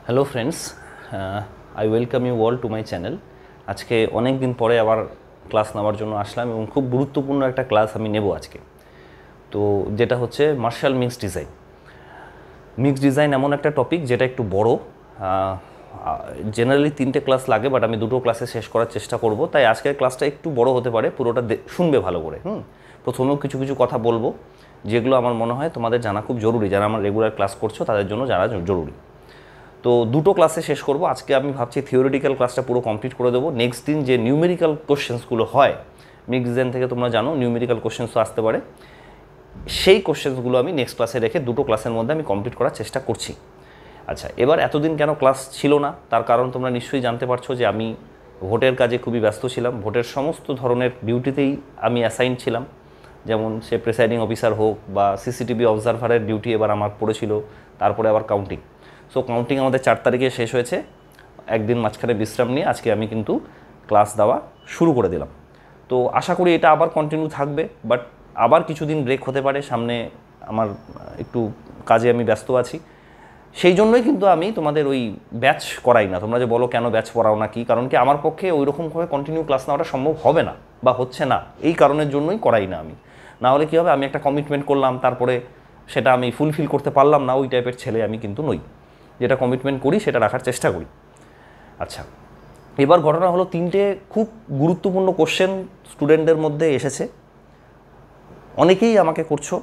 Hello friends, I welcome you all to my channel. আজকে অনেক দিন পরে আবার ক্লাস নেওয়ার জন্য আসলাম এবং খুব গুরুত্বপূর্ণ একটা ক্লাস আমি নেব আজকে। তো যেটা হচ্ছে Marshall mixed design. Mixed design এমন একটা টপিক যেটা একটু বড়, জেনারেলি 3টে ক্লাস লাগে, বাট আমি 2টো ক্লাসে শেষ করার চেষ্টা করব। তাই আজকের ক্লাসটা একটু বড় হতে পারে, পুরোটা শুনবে ভালো করে। প্রথমেও কিছু কিছু কথা বলবো যেগুলো আমার মনে হয় তোমাদের জানা খুব জরুরি, যারা আমার রেগুলার ক্লাস করছো তাদের জন্য জানা জরুরি। তো 2টো ক্লাসে শেষ করব আজকে। আমি ভাবছি থিওরিটিক্যাল ক্লাসটা পুরো কমপ্লিট করে দেবো। নেক্সট দিন যে নিউমেরিক্যাল কোশ্চেন্সগুলো হয় মিক্সড ডিজাইন থেকে, তোমরা জানো নিউমেরিক্যাল কোশ্চেন্সও আসতে পারে, সেই কোশ্চেন্সগুলো আমি নেক্সট ক্লাসে রেখে 2টো ক্লাসের মধ্যে আমি কমপ্লিট করার চেষ্টা করছি। আচ্ছা, এবার এতদিন কেন ক্লাস ছিল না তার কারণ তোমরা নিশ্চয়ই জানতে পারছো যে আমি ভোটের কাজে খুবই ব্যস্ত ছিলাম। ভোটের সমস্ত ধরনের ডিউটিতেই আমি অ্যাসাইন ছিলাম, যেমন সে প্রিসাইডিং অফিসার হোক বা সিসিটিভি অবজারভারের ডিউটি এবার আমার পড়েছিল, তারপরে আবার কাউন্টিং। সো কাউন্টিং আমাদের 4 তারিখে শেষ হয়েছে। একদিন মাঝখানে বিশ্রাম নিয়ে আজকে আমি কিন্তু ক্লাস দেওয়া শুরু করে দিলাম। তো আশা করি এটা আবার কন্টিনিউ থাকবে, বাট আবার কিছুদিন ব্রেক হতে পারে। সামনে আমার একটু কাজে আমি ব্যস্ত আছি, সেই জন্যই কিন্তু আমি তোমাদের ওই ব্যাচ করাই না। তোমরা যে বলো কেন ব্যাচ পড়াও না, কি কারণ কি আমার পক্ষে ওই রকমভাবে কন্টিনিউ ক্লাস নেওয়াটা সম্ভব হবে না বা হচ্ছে না, এই কারণের জন্যই করাই না আমি। না হলে কী হবে, আমি একটা কমিটমেন্ট করলাম, তারপরে সেটা আমি ফুলফিল করতে পারলাম না, ওই টাইপের ছেলে আমি কিন্তু নই। যেটা কমিটমেন্ট করি সেটা রাখার চেষ্টা করি। আচ্ছা, এবার ঘটনা হলো 3টে খুব গুরুত্বপূর্ণ কোশ্চেন স্টুডেন্টদের মধ্যে এসেছে। অনেকেই আমাকে করছো,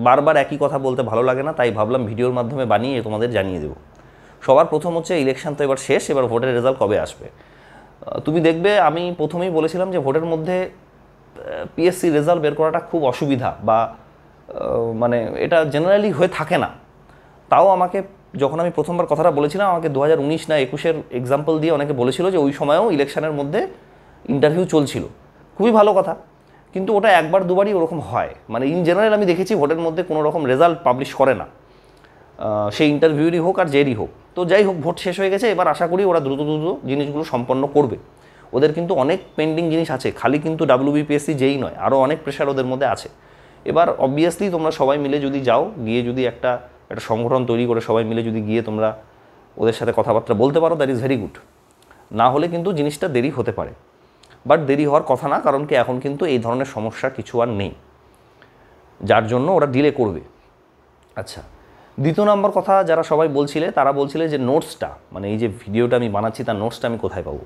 বারবার একই কথা বলতে ভালো লাগে না, তাই ভাবলাম ভিডিওর মাধ্যমে বানিয়ে তোমাদের জানিয়ে দেবো। সবার প্রথম হচ্ছে ইলেকশন তো এবার শেষ, এবার ভোটের রেজাল্ট কবে আসবে। তুমি দেখবে আমি প্রথমেই বলেছিলাম যে ভোটের মধ্যে পিএসসি রেজাল্ট বের করাটা খুব অসুবিধা, বা মানে এটা জেনারেলি হয়ে থাকে না। তাও আমাকে যখন আমি প্রথমবার কথাটা বলেছিলাম, আমাকে 2019 না 21-এর এক্সাম্পল দিয়ে অনেকে বলেছিল যে ওই সময়েও ইলেকশনের মধ্যে ইন্টারভিউ চলছিল। খুবই ভালো কথা, কিন্তু ওটা একবার দুবারই ওরকম হয়। মানে ইন জেনারেল আমি দেখেছি ভোটের মধ্যে কোনো রকম রেজাল্ট পাবলিশ করে না, সেই ইন্টারভিউরই হোক আর যেরই হোক। তো যাই হোক, ভোট শেষ হয়ে গেছে, এবার আশা করি ওরা দ্রুত জিনিসগুলো সম্পন্ন করবে। ওদের কিন্তু অনেক পেন্ডিং জিনিস আছে, খালি কিন্তু WBPSC যেই নয়, আরও অনেক প্রেশার ওদের মধ্যে আছে। এবার অবভিয়াসলি তোমরা সবাই মিলে যদি যাও, গিয়ে যদি একটা সংগঠন তৈরি করে সবাই মিলে যদি গিয়ে তোমরা ওদের সাথে কথাবার্তা বলতে পারো, দ্যাট ইজ ভেরি গুড। না হলে কিন্তু জিনিসটা দেরি হতে পারে, বাট দেরি হওয়ার কথা না, কারণ কি এখন কিন্তু এই ধরনের সমস্যা কিছু আর নেই, যার জন্য ওরা ডিলে করবে। আচ্ছা, দ্বিতীয় নম্বর কথা যারা সবাই বলছিলে, তারা বলছিলে যে নোটসটা, মানে এই যে ভিডিওটা আমি বানাচ্ছি তার নোটসটা আমি কোথায় পাবো।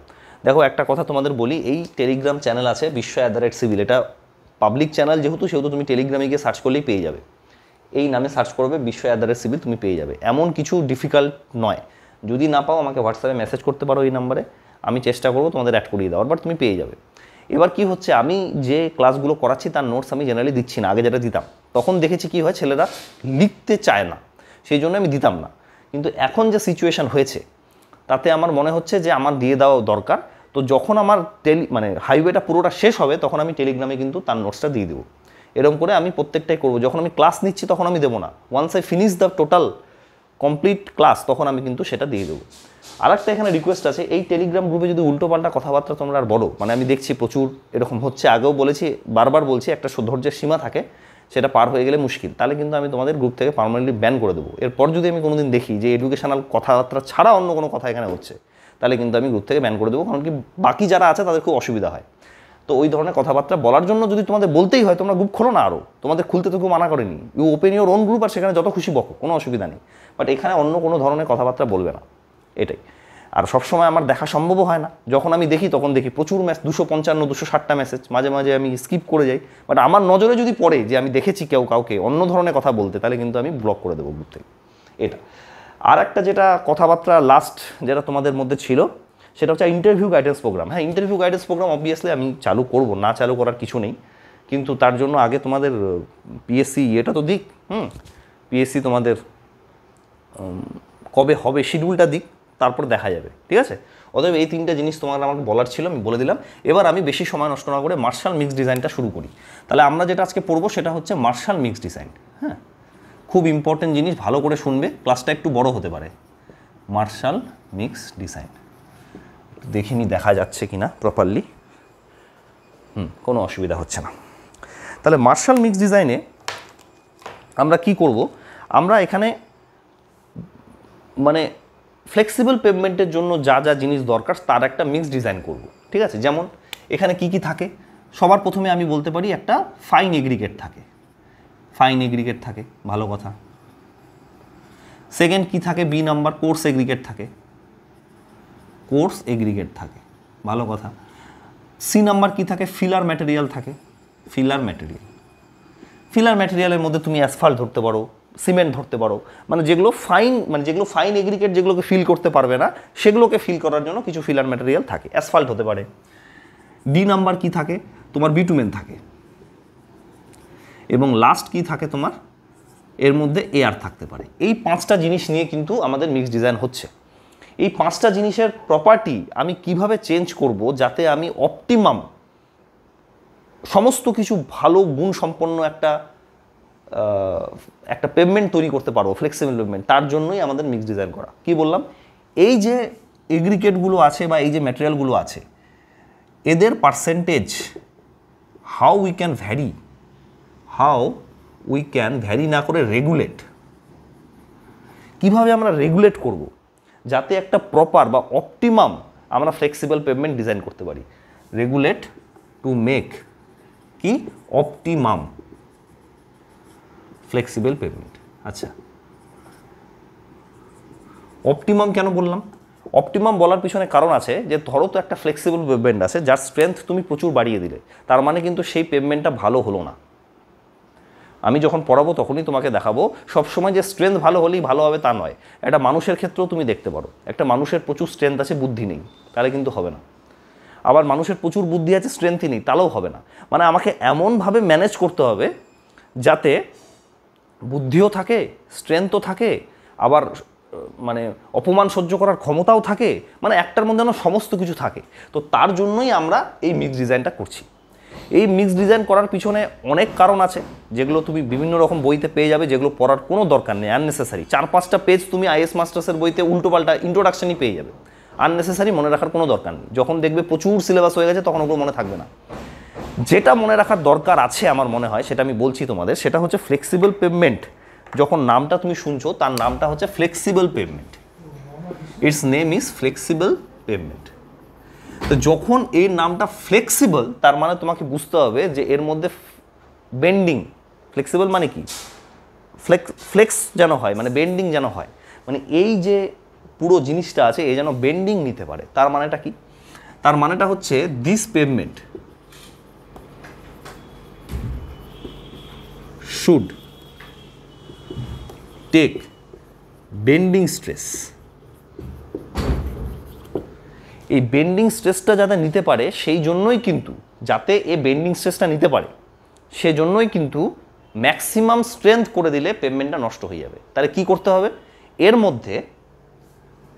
দেখো, একটা কথা তোমাদের বলি, এই টেলিগ্রাম চ্যানেল আছে বিশ্ব@civil, এটা পাবলিক চ্যানেল সেহেতু তুমি টেলিগ্রামে গিয়ে সার্চ করলেই পেয়ে যাবে। এই নামে সার্চ করবে বিশ্ব@civil, তুমি পেয়ে যাবে। এমন কিছু ডিফিকাল্ট নয়। যদি না পাও আমাকে হোয়াটসঅ্যাপে মেসেজ করতে পারো এই নাম্বারে, আমি চেষ্টা করবো তোমাদের অ্যাড করিয়ে দেওয়ার, বাট তুমি পেয়ে যাবে। এবার কি হচ্ছে, আমি যে ক্লাসগুলো করাচ্ছি তার নোটস আমি জেনারেলি দিচ্ছি না। আগে যেটা দিতাম, তখন দেখেছি কি হয়, ছেলেরা লিখতে চায় না, সেই জন্য আমি দিতাম না। কিন্তু এখন যে সিচুয়েশান হয়েছে তাতে আমার মনে হচ্ছে যে আমার দিয়ে দেওয়া দরকার। তো যখন আমার হাইওয়েটা পুরোটা শেষ হবে, তখন আমি টেলিগ্রামে কিন্তু তার নোটসটা দিয়ে দেবো। এরকম করে আমি প্রত্যেকটাই করবো। যখন আমি ক্লাস নিচ্ছি তখন আমি দেবো না, once I finish the total complete class তখন আমি কিন্তু সেটা দিয়ে দেবো। আর একটা এখানে রিকোয়েস্ট আছে, এই টেলিগ্রাম গ্রুপে যদি উল্টোপাল্টা কথাবার্তা তোমরা আর বলো, মানে আমি দেখছি প্রচুর এরকম হচ্ছে, আগেও বলেছি, বারবার বলছি, একটা ধৈর্যের সীমা থাকে, সেটা পার হয়ে গেলে মুশকিল। তাহলে কিন্তু আমি তোমাদের গ্রুপ থেকে পার্মানেন্টলি ব্যান করে দেবো। এরপর যদি আমি কোনোদিন দেখি যে এডুকেশনাল কথাবার্তা ছাড়া অন্য কোনো কথা এখানে হচ্ছে, তাহলে কিন্তু আমি গ্রুপ থেকে ব্যান করে দেবো, কারণ কি বাকি যারা আছে তাদের খুব অসুবিধা হয়। তো ওই ধরনের কথাবার্তা বলার জন্য যদি তোমাদের বলতেই হয়, তোমরা গ্রুপ খোলো না, আরও তোমাদের খুলতে তো কেউ মানা করেনি। You open your own group, আর সেখানে যত খুশি বকো, কোনো অসুবিধা নেই। বাট এখানে অন্য কোনো ধরনের কথাবার্তা বলবে না, এটাই। আর সবসময় আমার দেখা সম্ভবও হয় না। যখন আমি দেখি তখন দেখি প্রচুর 250-260টা মেসেজ, মাঝে মাঝে আমি স্কিপ করে যাই। বাট আমার নজরে যদি পড়ে যে আমি দেখেছি কাউকে অন্য ধরনের কথা বলতে, তাহলে কিন্তু আমি ব্লক করে দেবো গ্রুপ থেকে, এটা। আর একটা যেটা কথাবার্তা লাস্ট যেটা তোমাদের মধ্যে ছিল, সেটা হচ্ছে ইন্টারভিউ গাইডেন্স প্রোগ্রাম। হ্যাঁ, ইন্টারভিউ গাইডেন্স প্রোগ্রাম অবভিয়াসলি আমি চালু করব, না চালু করার কিছু নেই, কিন্তু তার জন্য আগে তোমাদের পিএসসি এটা তো দিক, পিএসসি তোমাদের কবে হবে শিডিউলটা দিক, তারপর দেখা যাবে, ঠিক আছে। অতএব এই 3টে জিনিস তোমার আমাকে বলার ছিল, আমি বলে দিলাম। এবার আমি বেশি সময় নষ্ট না করে মার্শাল মিক্সড ডিজাইনটা শুরু করি। তাহলে আমরা যেটা আজকে পড়বো সেটা হচ্ছে মার্শাল মিক্সড ডিজাইন। হ্যাঁ, খুব ইম্পর্টেন্ট জিনিস, ভালো করে শুনবে, ক্লাসটা একটু বড় হতে পারে। মার্শাল মিক্সড ডিজাইন, দেখিনি দেখা যাচ্ছে কি না প্রপারলি, কোনো অসুবিধা হচ্ছে না। তাহলে মার্শাল মিক্সড ডিজাইনে আমরা কি করব, আমরা এখানে মানে ফ্লেক্সিবল পেমেন্টের জন্য যা যা জিনিস দরকার তার একটা মিক্স ডিজাইন করব, ঠিক আছে। যেমন এখানে কি কি থাকে, সবার প্রথমে আমি বলতে পারি একটা ফাইন এগ্রিগেট থাকে, ফাইন এগ্রিগেট থাকে, ভালো কথা। সেকেন্ড কি থাকে, বি নাম্বার কোর্স এগ্রিগেট থাকে, কোর্স এগ্রিগেট থাকে, ভালো কথা। সি নাম্বার কি থাকে, ফিলার ম্যাটেরিয়াল থাকে, ফিলার ম্যাটেরিয়াল। ফিলার ম্যাটেরিয়ালের মধ্যে তুমি অ্যাসফাল্ট ধরতে পারো, সিমেন্ট ধরতে পারো, মানে যেগুলো ফাইন এগ্রিগেট যেগুলোকে ফিল করতে পারবে না সেগুলোকে ফিল করার জন্য কিছু ফিলার ম্যাটেরিয়াল থাকে, অ্যাসফাল্ট হতে পারে। ডি নাম্বার কি থাকে, তোমার বিটুমেন থাকে। এবং লাস্ট কি থাকে তোমার, এর মধ্যে এয়ার থাকতে পারে। এই 5টা জিনিস নিয়ে কিন্তু আমাদের মিক্স ডিজাইন হচ্ছে। এই 5টা জিনিসের প্রপার্টি আমি কিভাবে চেঞ্জ করব যাতে আমি অপটিমাম সমস্ত কিছু ভালো গুণ সম্পন্ন একটা পেমেন্ট তৈরি করতে পারবো, ফ্লেক্সিবল পেমেন্ট, তার জন্যই আমাদের মিক্স ডিজাইন করা। কি বললাম, এই যে এগ্রিগেটগুলো আছে বা এই যে ম্যাটেরিয়ালগুলো আছে এদের percentage how we can vary না করে রেগুলেট, কিভাবে আমরা রেগুলেট করব যাতে একটা প্রপার বা অপটিমাম আমরা ফ্লেক্সিবল পেমেন্ট ডিজাইন করতে পারি। রেগুলেট টু মেক কি অপটিমাম ফ্লেক্সিবল পেমেন্ট। আচ্ছা, অপটিমাম কেন বললাম? অপটিমাম বলার পিছনে কারণ আছে যে ধরো তো একটা ফ্লেক্সিবল পেমেন্ট আছে যার স্ট্রেংথ তুমি প্রচুর বাড়িয়ে দিলে, তার মানে কিন্তু সেই পেমেন্টটা ভালো হলো না। আমি যখন পড়াবো তখনই তোমাকে দেখাবো সবসময় যে স্ট্রেংথ ভালো হলেই ভালো হবে তা নয়। একটা মানুষের ক্ষেত্রেও তুমি দেখতে পারো, একটা মানুষের প্রচুর স্ট্রেংথ আছে, বুদ্ধি নেই, তাহলে কিন্তু হবে না। আবার মানুষের প্রচুর বুদ্ধি আছে, স্ট্রেংথই নেই, তাহলেও হবে না। মানে আমাকে এমনভাবে ম্যানেজ করতে হবে যাতে বুদ্ধিও থাকে, স্ট্রেংথও থাকে, আবার মানে অপমান সহ্য করার ক্ষমতাও থাকে, মানে একটার মধ্যে যেন সমস্ত কিছু থাকে। তো তার জন্যই আমরা এই মিক্স ডিজাইনটা করছি। এই মিক্স ডিজাইন করার পিছনে অনেক কারণ আছে যেগুলো তুমি বিভিন্ন রকম বইতে পেয়ে যাবে, যেগুলো পড়ার কোনো দরকার নেই, আননেসেসারি। 4-5টা পেজ তুমি আইএস মাস্টার্সের বইতে উল্টোপাল্টা ইন্ট্রোডাকশনই পেয়ে যাবে, আননেসেসারি মনে রাখার কোনো দরকার নেই। যখন দেখবে প্রচুর সিলেবাস হয়ে গেছে তখন ওগুলো মনে থাকবে না। যেটা মনে রাখার দরকার আছে আমার মনে হয় সেটা আমি বলছি তোমাদের, সেটা হচ্ছে ফ্লেক্সিবল পেমেন্ট। যখন নামটা তুমি শুনছো তার নামটা হচ্ছে flexible payment, it's name is flexible payment. তো যখন এই নামটা ফ্লেক্সিবল তার মানে তোমাকে বুঝতে হবে যে এর মধ্যে বেন্ডিং, ফ্লেক্সিবল মানে কি, ফ্লেক্স যেন হয়, মানে বেন্ডিং যেন হয়, মানে এই যে পুরো জিনিসটা আছে এই যেন বেন্ডিং নিতে পারে। তার মানেটা কি? তার মানেটা হচ্ছে this pavement should take bending stress. এই বেন্ডিং স্ট্রেসটা যাতে নিতে পারে সেই জন্যই কিন্তু, যাতে এই বেন্ডিং স্ট্রেসটা নিতে পারে সেজন্যই কিন্তু ম্যাক্সিমাম স্ট্রেংথ করে দিলে পেমেন্টটা নষ্ট হয়ে যাবে। তাহলে কি করতে হবে? এর মধ্যে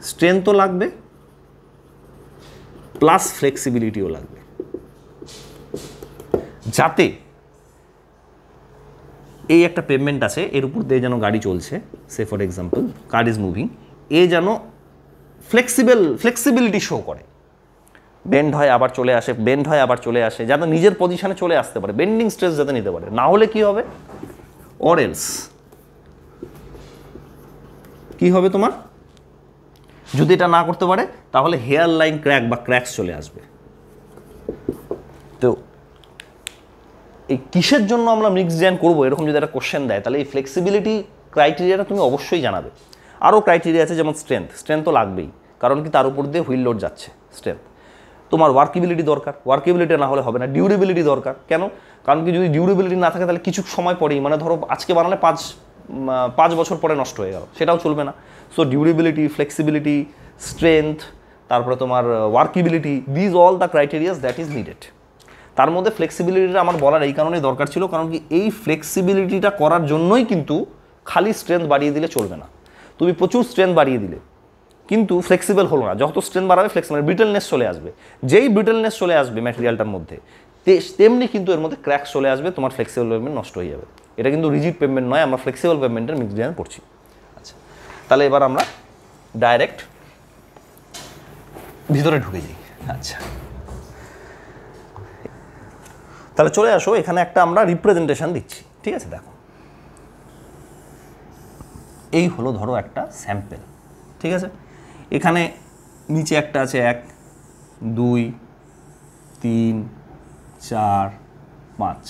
স্ট্রেংথও লাগবে প্লাস ফ্লেক্সিবিলিটিও লাগবে, যাতে এই একটা পেমেন্ট আছে এর উপর দিয়ে যেন গাড়ি চলছে, say for example car is moving, এ যেন ফ্লেক্সিবিলিটি শো করে, বেন্ড হয় আবার চলে আসে, বেন্ড হয় আবার চলে আসে, যাতে নিজের পজিশনে চলে আসতে পারে, বেন্ডিং স্ট্রেস যাতে নিতে পারে। না হলে কি হবে, অর এলস কি হবে তোমার, যদি এটা না করতে পারে তাহলে হেয়ার লাইন ক্র্যাক বা ক্র্যাকস চলে আসবে। তো এই কিসের জন্য আমরা মিক্স ডিজাইন করবো এরকম যদি একটা কোশ্চেন দেয় তাহলে এই ফ্লেক্সিবিলিটি ক্রাইটেরিয়াটা তুমি অবশ্যই জানাবে। আরও ক্রাইটেরিয়া আছে যেমন স্ট্রেংথ তো লাগবেই, কারণ কি তার উপর দিয়ে হুইল লোড যাচ্ছে, স্ট্রেংথ। তোমার ওয়ার্কেবিলিটি দরকার, ওয়ার্কেবিলিটি না হলে হবে না। ডিউরেবিলিটি দরকার, কেন? কারণ কি যদি ডিউরেবিলিটি না থাকে তাহলে কিছু সময় পরেই, মানে ধরো আজকে বানালে 5 বছর পরে নষ্ট হয়ে গেল, সেটাও চলবে না। সো ডিউরেবিলিটি, ফ্লেক্সিবিলিটি, স্ট্রেংথ, তারপরে তোমার workability, these all the criterias that is needed. তার মধ্যে ফ্লেক্সিবিলিটিটা আমার বলার এই কারণেই দরকার ছিল, কারণ কি এই ফ্লেক্সিবিলিটিটা করার জন্যই কিন্তু খালি স্ট্রেংথ বাড়িয়ে দিলে চলবে না। তুমি প্রচুর স্ট্রেংথ বাড়িয়ে দিলে কিন্তু ফ্লেক্সিবল হলো না, যত স্ট্রেংথ বাড়াবে ফ্লেক্সিবল ব্রিটেলনেস চলে আসবে। যেই ব্রিটেলনেস চলে আসবে ম্যাটেরিয়ালটার মধ্যে তেমনি কিন্তু এর মধ্যে ক্র্যাক চলে আসবে, তোমার ফ্লেক্সিবল পেমেন্ট নষ্ট হয়ে যাবে। এটা কিন্তু রিজিড পেমেন্ট নয়, আমরা ফ্লেক্সিবল পেমেন্টের মিক্স ডিজাইন পড়ছি। আচ্ছা, তাহলে এবার আমরা ডাইরেক্ট ভিতরে ঢুকে যাই। আচ্ছা, তাহলে চলে আসো, এখানে একটা আমরা রিপ্রেজেন্টেশন দিচ্ছি, ঠিক আছে? দেখো, এই হলো ধরো একটা স্যাম্পেল, ঠিক আছে? এখানে নিচে একটা আছে 1 2 3 4 5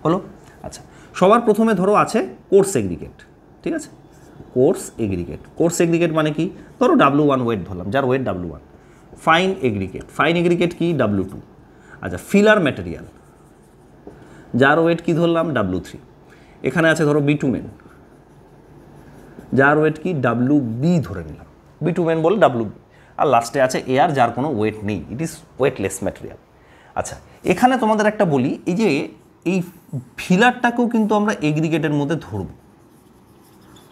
হলো। আচ্ছা, সবার প্রথমে ধরো আছে কোর্স এগ্রিগেট, ঠিক আছে, কোর্স এগ্রিগেট। কোর্স এগ্রিগেট মানে কি, ধরো W1 ওয়েট ধরলাম, যার weight W1। Fine aggregate, fine aggregate কি W2। আচ্ছা, ফিলার ম্যাটেরিয়াল, যার ওয়েট কি ধরলাম W3। এখানে আছে ধরো বিটুমেন, যার ওয়েট কি WB ধরে নিলাম, বিটুমেন বলে WB। আর লাস্টে আছে এয়ার, যার কোনো ওয়েট নেই, ইট ইজ ওয়েটলেস ম্যাটেরিয়াল। আচ্ছা, এখানে তোমাদের একটা বলি, এই যে এই ফিলারটাকেও কিন্তু আমরা এগ্রিগেটের মধ্যে ধরব।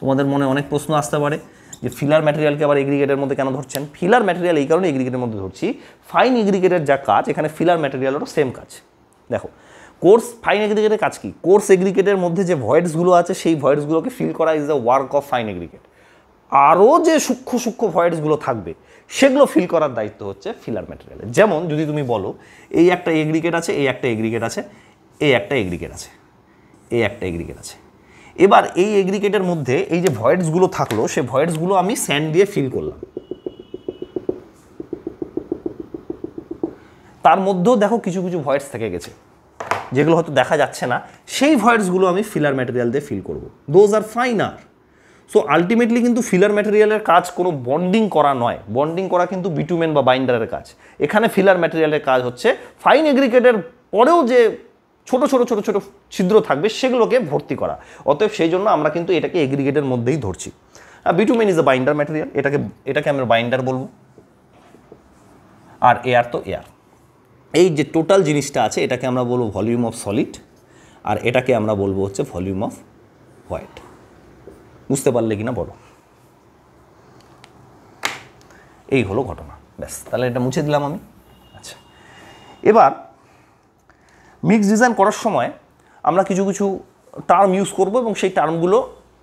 তোমাদের মনে অনেক প্রশ্ন আসতে পারে যে ফিলার ম্যাটেরিয়ালকে আবার এগ্রিগেটের মধ্যে কেন ধরছেন। ফিলার ম্যাটেরিয়াল এই কারণে এগ্রিগেটের মধ্যে ধরছি, ফাইন এগ্রিগেটের যা কাজ এখানে ফিলার ম্যাটেরিয়ালেরও সেম কাজ। দেখো, কোর্স ফাইন এগ্রিগেটের কাজ কি, কোর্স এগ্রিগেটের মধ্যে যে ভয়েডসগুলো আছে সেই ভয়েডসগুলোকে ফিল করা is the work of fine aggregate. আরও যে সূক্ষ্ম সূক্ষ্ম ভয়েডসগুলো থাকবে সেগুলো ফিল করার দায়িত্ব হচ্ছে ফিলার ম্যাটেরিয়ালের। যেমন যদি তুমি বলো এই একটা এগ্রিগেট আছে, এই একটা এগ্রিগেট আছে, এই একটা এগ্রিগেট আছে, এই একটা এগ্রিগেট আছে, এবার এই এগ্রিগেটের মধ্যে এই যে ভয়েডসগুলো থাকলো সেই ভয়েডসগুলো আমি স্যান্ড দিয়ে ফিল করলাম। তার মধ্যেও দেখো কিছু কিছু ভয়েডস থেকে গেছে যেগুলো হয়তো দেখা যাচ্ছে না, সেই ভয়েডসগুলো আমি ফিলার ম্যাটেরিয়াল দিয়ে ফিল করব। Those are finer. So ultimately কিন্তু ফিলার ম্যাটেরিয়ালের কাজ কোনো বন্ডিং করা নয়, বন্ডিং করা কিন্তু বিটুমেন বা বাইন্ডারের কাজ। এখানে ফিলার ম্যাটেরিয়ালের কাজ হচ্ছে ফাইন এগ্রিগেটের পরেও যে ছোট ছোট ছোট ছোট ছিদ্র থাকবে সেগুলোকে ভর্তি করা। অতএব সেই জন্য আমরা কিন্তু এটাকে এগ্রিগেটের মধ্যেই ধরছি। Bitumen is a binder material, এটাকে আমরা বাইন্ডার বলবো। আর এয়ার তো এয়ার। এই যে টোটাল জিনিসটা আছে এটাকে আমরা বলবো ভলিউম অফ সলিড, আর এটাকে আমরা বলবো হচ্ছে ভলিউম অফ হোয়াইট। বুঝতে পারলে কিনা বলো। এই হলো ঘটনা, ব্যাস। তাহলে এটা মুছে দিলাম আমি। আচ্ছা, এবার মিক্স ডিজাইন করার সময় আমরা কিছু কিছু টার্ম ইউজ করব এবং সেই টার্মগুলো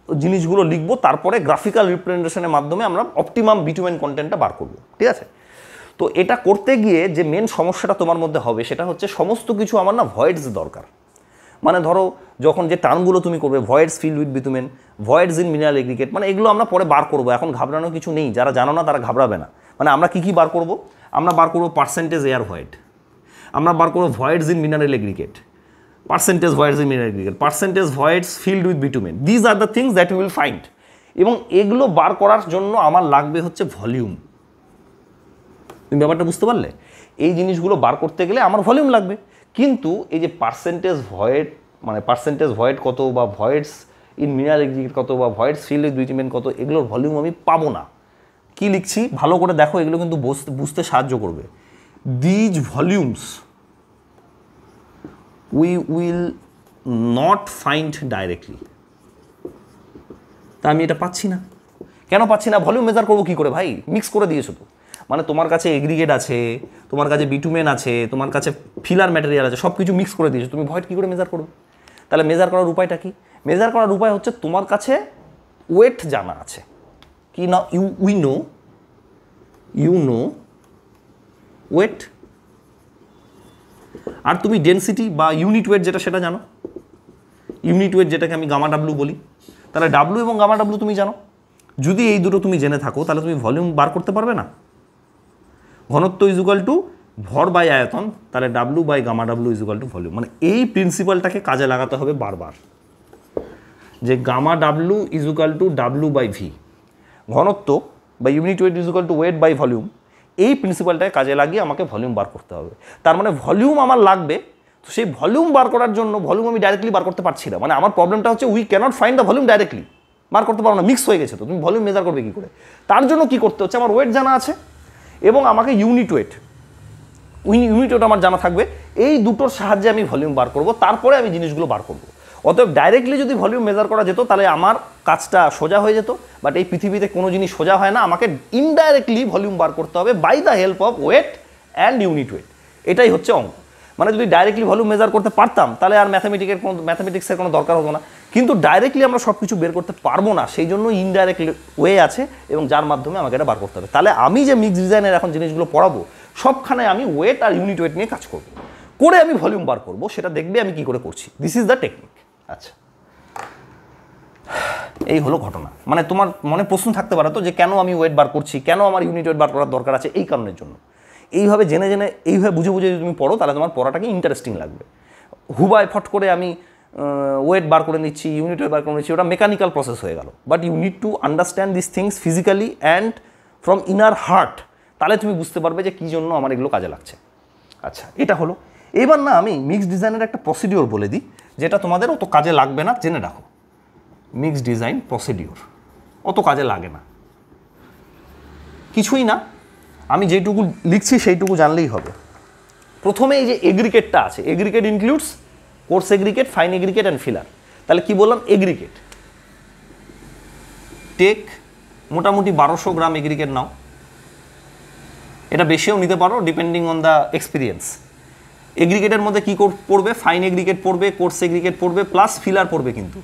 জিনিসগুলো লিখবো, তারপরে গ্রাফিক্যাল রিপ্রেজেন্টেশনের মাধ্যমে আমরা অপটিমাম বিটুমেন কন্টেন্টটা বার করব, ঠিক আছে। তো এটা করতে গিয়ে যে মেন সমস্যাটা তোমার মধ্যে হবে সেটা হচ্ছে সমস্ত কিছু আমার না ভয়েডস দরকার। মানে ধরো যখন যে টার্মগুলো তুমি করবে, voids fill with bitumen, voids in mineral aggregate, মানে এগুলো আমরা পরে বার করবো, এখন ঘাবড়ানোর কিছু নেই। যারা জানো না তারা ঘাবড়াবে না। মানে আমরা কী কী বার করব, আমরা বার করবো পার্সেন্টেজ এয়ার ভয়েড, আমরা বার করবো voids in mineral aggregate, percentage voids in mineral aggregate, percentage voids filled with bitumen. These are the things that you will find. এবং এগুলো বার করার জন্য আমার লাগবে হচ্ছে ভলিউম। তুমি ব্যাপারটা বুঝতে পারলে? এই জিনিসগুলো বার করতে গেলে আমার ভলিউম লাগবে। কিন্তু এই যে পার্সেন্টেজ ভয়েড, মানে পার্সেন্টেজ ভয়েড কত, বা ভয়েডস ইন মিনারেল এগ্রিগেট কত, বা ভয়েডস ফিল্ড উইথ বিটুমেন কত, এগুলোর ভলিউম আমি পাবো না। কি লিখছি ভালো করে দেখো, এগুলো কিন্তু বুঝতে সাহায্য করবে। These volumes we will not find directly। তা আমি এটা পাচ্ছি না, কেন পাচ্ছি না? ভলিউম মেজার করবো কী করে ভাই? মিক্স করে দিয়েছো তো। মানে তোমার কাছে এগ্রিগেট আছে, তোমার কাছে বিটুমেন আছে, তোমার কাছে ফিলার ম্যাটেরিয়াল আছে, সব কিছু মিক্স করে দিয়েছো, তুমি ভয়েড কী করে মেজার করবে? তাহলে মেজার করার উপায়টা কি? মেজার করার উপায় হচ্ছে তোমার কাছে ওয়েট জানা আছে কি না, ইউ নো ওয়েট, আর তুমি ডেনসিটি বা ইউনিট ওয়েট যেটা সেটা জানো। ইউনিট ওয়েট যেটাকে আমি গামা ডাব্লু বলি, তাহলে ডাব্লু এবং গামা ডাব্লু তুমি জানো। যদি এই দুটো তুমি জেনে থাকো তাহলে তুমি ভলিউম বার করতে পারবে না। ঘনত্ব ইজুকাল টু ভর বাই আয়তন, তাহলে W by gamma W equal to volume. মানে এই প্রিন্সিপালটাকে কাজে লাগাতে হবে বারবার, যে gamma W equal to W by V, ঘনত্ব বা unit weight equal to weight by volume. এই প্রিন্সিপালটাকে কাজে লাগিয়ে আমাকে ভলিউম বার করতে হবে। তার মানে ভলিউম আমার লাগবে। তো সেই ভলিউম বার করার জন্য ভলিউম আমি ডাইরেক্টলি বার করতে পারছি না। মানে আমার প্রবলেমটা হচ্ছে we cannot find the volume directly, বার করতে পারো না, মিক্স হয়ে গেছে। তো তুমি ভলিউম মেজার করবে কী করে? তার জন্য কি করতে হচ্ছে, আমার ওয়েট জানা আছে এবং আমাকে ইউনিট ওয়েট আমার জানা থাকবে। এই দুটোর সাহায্যে আমি ভলিউম বার করব, তারপরে আমি জিনিসগুলো বার করব। অতএব ডাইরেক্টলি যদি ভলিউম মেজার করা যেত তাহলে আমার কাজটা সোজা হয়ে যেত। বাট এই পৃথিবীতে কোনো জিনিস সোজা হয় না, আমাকে ইনডাইরেক্টলি ভলিউম বার করতে হবে by the help of weight and unit weight. এটাই হচ্ছে অঙ্ক। মানে যদি ডাইরেক্টলি ভলিউম মেজার করতে পারতাম তাহলে আর ম্যাথামেটিক্সের কোনো দরকার হতো না। কিন্তু ডাইরেক্টলি আমরা সব কিছু বের করতে পারবো না, সেই জন্য ইনডাইরেক্ট ওয়ে আছে এবং যার মাধ্যমে আমাকে এটা বার করতে হবে। তাহলে আমি যে মিক্স ডিজাইনের এখন জিনিসগুলো পড়াবো সবখানে আমি ওয়েট আর ইউনিট ওয়েট নিয়ে কাজ করব, করে আমি ভলিউম বার করব, সেটা দেখবে আমি কি করে করছি। This is the technique. আচ্ছা, এই হলো ঘটনা। মানে তোমার মনে প্রশ্ন থাকতে পারে তো যে কেন আমি ওয়েট বার করছি, কেন আমার ইউনিট ওয়েট বার করার দরকার আছে, এই কারণের জন্য। এইভাবে জেনে জেনে এইভাবে বুঝে বুঝে যদি তুমি পড়ো তাহলে তোমার পড়াটাকে ইন্টারেস্টিং লাগবে। হুবায় ফট করে আমি ওয়েট বার করে নিচ্ছি, ইউনিট ওয়েট বার করে নিচ্ছি, ওটা মেকানিক্যাল প্রসেস হয়ে গেল। But you need to understand this things physically and from inner heart, তাহলে তুমি বুঝতে পারবে যে কী জন্য আমার এগুলো কাজে লাগছে। আচ্ছা, এটা হলো। এবার না আমি মিক্সড ডিজাইনের একটা প্রসিডিওর বলে দিই, যেটা তোমাদের অত কাজে লাগবে না, জেনে রাখো। মিক্সড ডিজাইন প্রসিডিওর অত কাজে লাগে না, কিছুই না, আমি যেটুকু লিখছি সেইটুকু জানলেই হবে। প্রথমে এই যে এগ্রিকেটটা আছে, aggregate includes coarse aggregate, fine aggregate and filler. তাহলে কি বললাম? এগ্রিকেট টেক মোটামুটি 1200 গ্রাম এগ্রিকেট নাও, এটা বেশিও নিতে পারো ডিপেন্ডিং অন দ্য এক্সপিরিয়েন্স। এগ্রিকেটের মধ্যে কী পড়বে? ফাইন এগ্রিকেট পড়বে, কোর্স এগ্রিকেট পড়বে, প্লাস ফিলার পড়বে। কিন্তু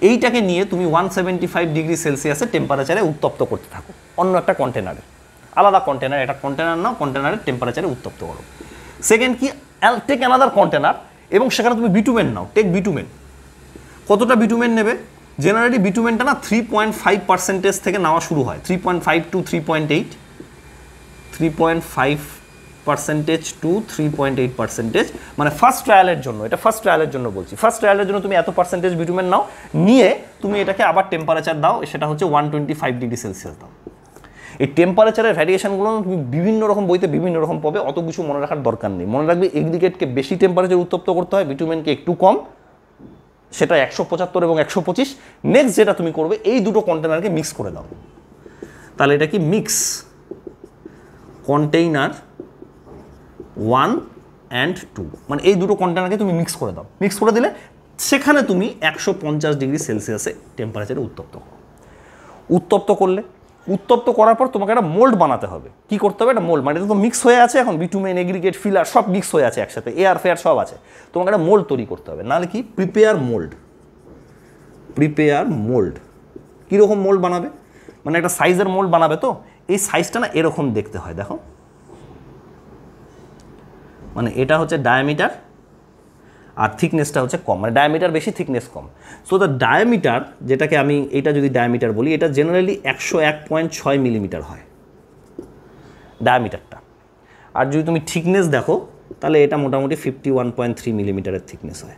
এইটাকে নিয়ে তুমি 175 ডিগ্রি সেলসিয়াসে টেম্পারেচারে উত্তপ্ত করতে থাকো অন্য একটা কন্টেনারে, আলাদা কন্টেনার, এটা কন্টেনার নাও, কন্টেনারের টেম্পারেচারে উত্তপ্ত করো। সেকেন্ড কি, টেক অ্যানাদার কন্টেনার এবং সেখানে তুমি বিটুমেন নাও, টেক বিটুমেন। কতটা বিটুমেন নেবে? জেনারেলি বিটুমেনটা না 3.5% থেকে নেওয়া শুরু হয়, 3.5 to 3.8, 3.5% to 3.8%, মানে ফার্স্ট ট্রায়ালের জন্য। এটা ফার্স্ট ট্রায়ালের জন্য বলছি। ফার্স্ট ট্রায়ালের জন্য তুমি এত পার্সেন্টেজ বিটুমেন নাও, নিয়ে তুমি এটাকে আবার টেম্পারেচার দাও, সেটা হচ্ছে 125 ডিগ্রি সেলসিয়াস দাও। এই টেম্পারেচারের ভ্যারিয়েশনগুলো তুমি বিভিন্ন রকম বইতে বিভিন্ন রকম পাবে, অত কিছু মনে রাখার দরকার নেই। মনে রাখবে এগ্রিগেটকে বেশি টেম্পারেচার উত্তপ্ত করতে হয়, বিটুমেনকে একটু কম, সেটা 175 এবং 125। নেক্সট যেটা তুমি করবে, এই দুটো কন্টেনারকে মিক্স করে দাও। তাহলে এটা কি? মিক্স কন্টেইনার 1 and 2, মানে এই দুটো কন্টেনারকে তুমি মিক্স করে দাও। মিক্স করে দিলে সেখানে তুমি 150 ডিগ্রি সেলসিয়াসে টেম্পারেচারে উত্তপ্ত করো। উত্তপ্ত করলে, উত্তপ্ত করার পর তোমাকে একটা মোল্ড বানাতে হবে। কি করতে হবে? একটা মোল্ড, মানে এটা তো মিক্স হয়ে আছে, এখন বিটুমেন, এগ্রিগেট, ফিলার সব মিক্স হয়ে আছে একসাথে, এয়ার ফেয়ার সব আছে, তোমাকে একটা মোল্ড তৈরি করতে হবে। নাহলে কি? Prepare mould. প্রিপেয়ার মোল্ড কীরকম মোল্ড বানাবে? মানে একটা সাইজের মোল্ড বানাবে, তো এই সাইজটা না এরকম দেখতে হয়, দেখো, মানে এটা হচ্ছে ডায়ামিটার আর থিকনেসটা হচ্ছে কম, মানে ডায়ামিটার বেশি, thickness com. So the diameter, যেটাকে আমি এটা যদি ডায়ামিটার বলি, এটা জেনারেলি 101.6 মিলিমিটার হয় ডায়ামিটারটা। আর যদি তুমি থিকনেস দেখো তাহলে এটা মোটামুটি 51.3 মিলিমিটারের থিকনেস হয়।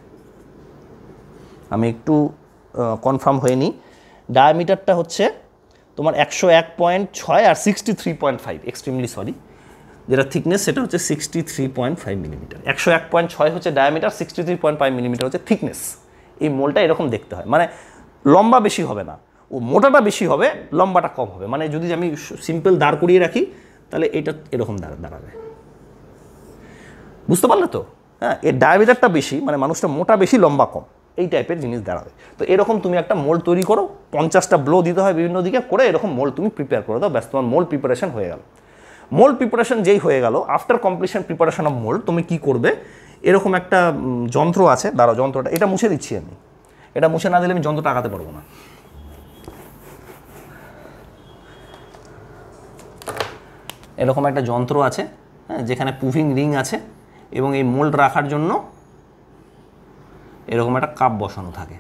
আমি একটু কনফার্ম হয়ে নিই, ডায়ামিটারটা হচ্ছে তোমার 101.6 আর 63.5, এক্সট্রিমলি সরি, যেটা থিকনেস সেটা হচ্ছে 63.5 মিলিমিটার। 101.6 হচ্ছে ডায়ামিটার, 63.5 মিলিমিটার হচ্ছে থিকনেস। এই মোলটা এরকম দেখতে হয়, মানে লম্বা বেশি হবে না, ও মোটাটা বেশি হবে, লম্বাটা কম হবে। মানে যদি আমি সিম্পল দাঁড় করিয়ে রাখি তাহলে এটা এরকম দাঁড়াবে, বুঝতে পারলে তো? হ্যাঁ, এর ডায়ামিটারটা বেশি, মানে মানুষটা মোটা বেশি, লম্বা কম, এই টাইপের জিনিস দাঁড়াবে। তো এরকম তুমি একটা মোল্ড তৈরি করো, 50টা ব্লো দিতে হয় বিভিন্ন দিকে করে, এরকম মোল্ড তুমি প্রিপেয়ার করে দাও, ব্যাস তোমার মোল্ড প্রিপারেশন হয়ে গেল। মোল্ড প্রিপারেশন যেই হয়ে গেল, after completion preparation of mould, তুমি কি করবে? এরকম একটা যন্ত্র আছে, দাঁড়াও যন্ত্রটা, এটা মুছে দিচ্ছি আমি, এটা মুছে না দিলে আমি যন্ত্রটা আগাতে পারবো না। এরকম একটা যন্ত্র আছে, হ্যাঁ, যেখানে প্রুফিং রিং আছে এবং এই মোল্ড রাখার জন্য এরকম একটা কাপ বসানো থাকে।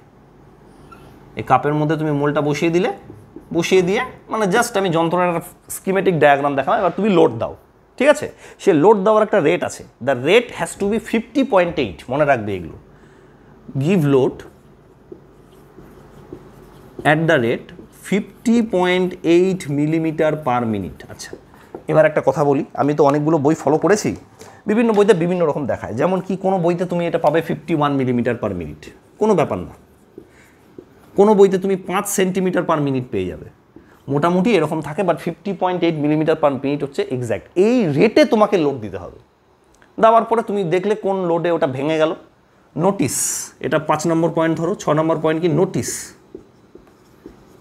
এই কাপের মধ্যে তুমি মোল্ডটা বসিয়ে দিলে, বসিয়ে দিয়ে মানে জাস্ট আমি যন্ত্রের একটা স্কিমেটিক ডায়াগ্রাম দেখালাম, এবার তুমি লোড দাও, ঠিক আছে? সে লোড দেওয়ার একটা রেট আছে, the rate has to be 50.8, মনে রাখবে এগুলো। Give load at the rate 50.8 millimetre per minute. আচ্ছা, এবার একটা কথা বলি, আমি তো অনেকগুলো বই ফলো করেছি, বিভিন্ন বইতে বিভিন্ন রকম দেখায়, যেমন কি কোনো বইতে তুমি এটা পাবে 51 মিলিমিটার পার মিনিট, কোনো ব্যাপার না। কোনো বইতে তুমি 5 সেন্টিমিটার পার মিনিট পেয়ে যাবে, মোটামুটি এরকম থাকে, বাট 50.8 মিলিমিটার পার মিনিট হচ্ছে এক্স্যাক্ট। এই রেটে তোমাকে লোড দিতে হবে। দেওয়ার পরে তুমি দেখলে কোন লোডে ওটা ভেঙে গেল, নোটিস, এটা 5 নম্বর পয়েন্ট ধরো। 6 নম্বর পয়েন্ট কি? Notice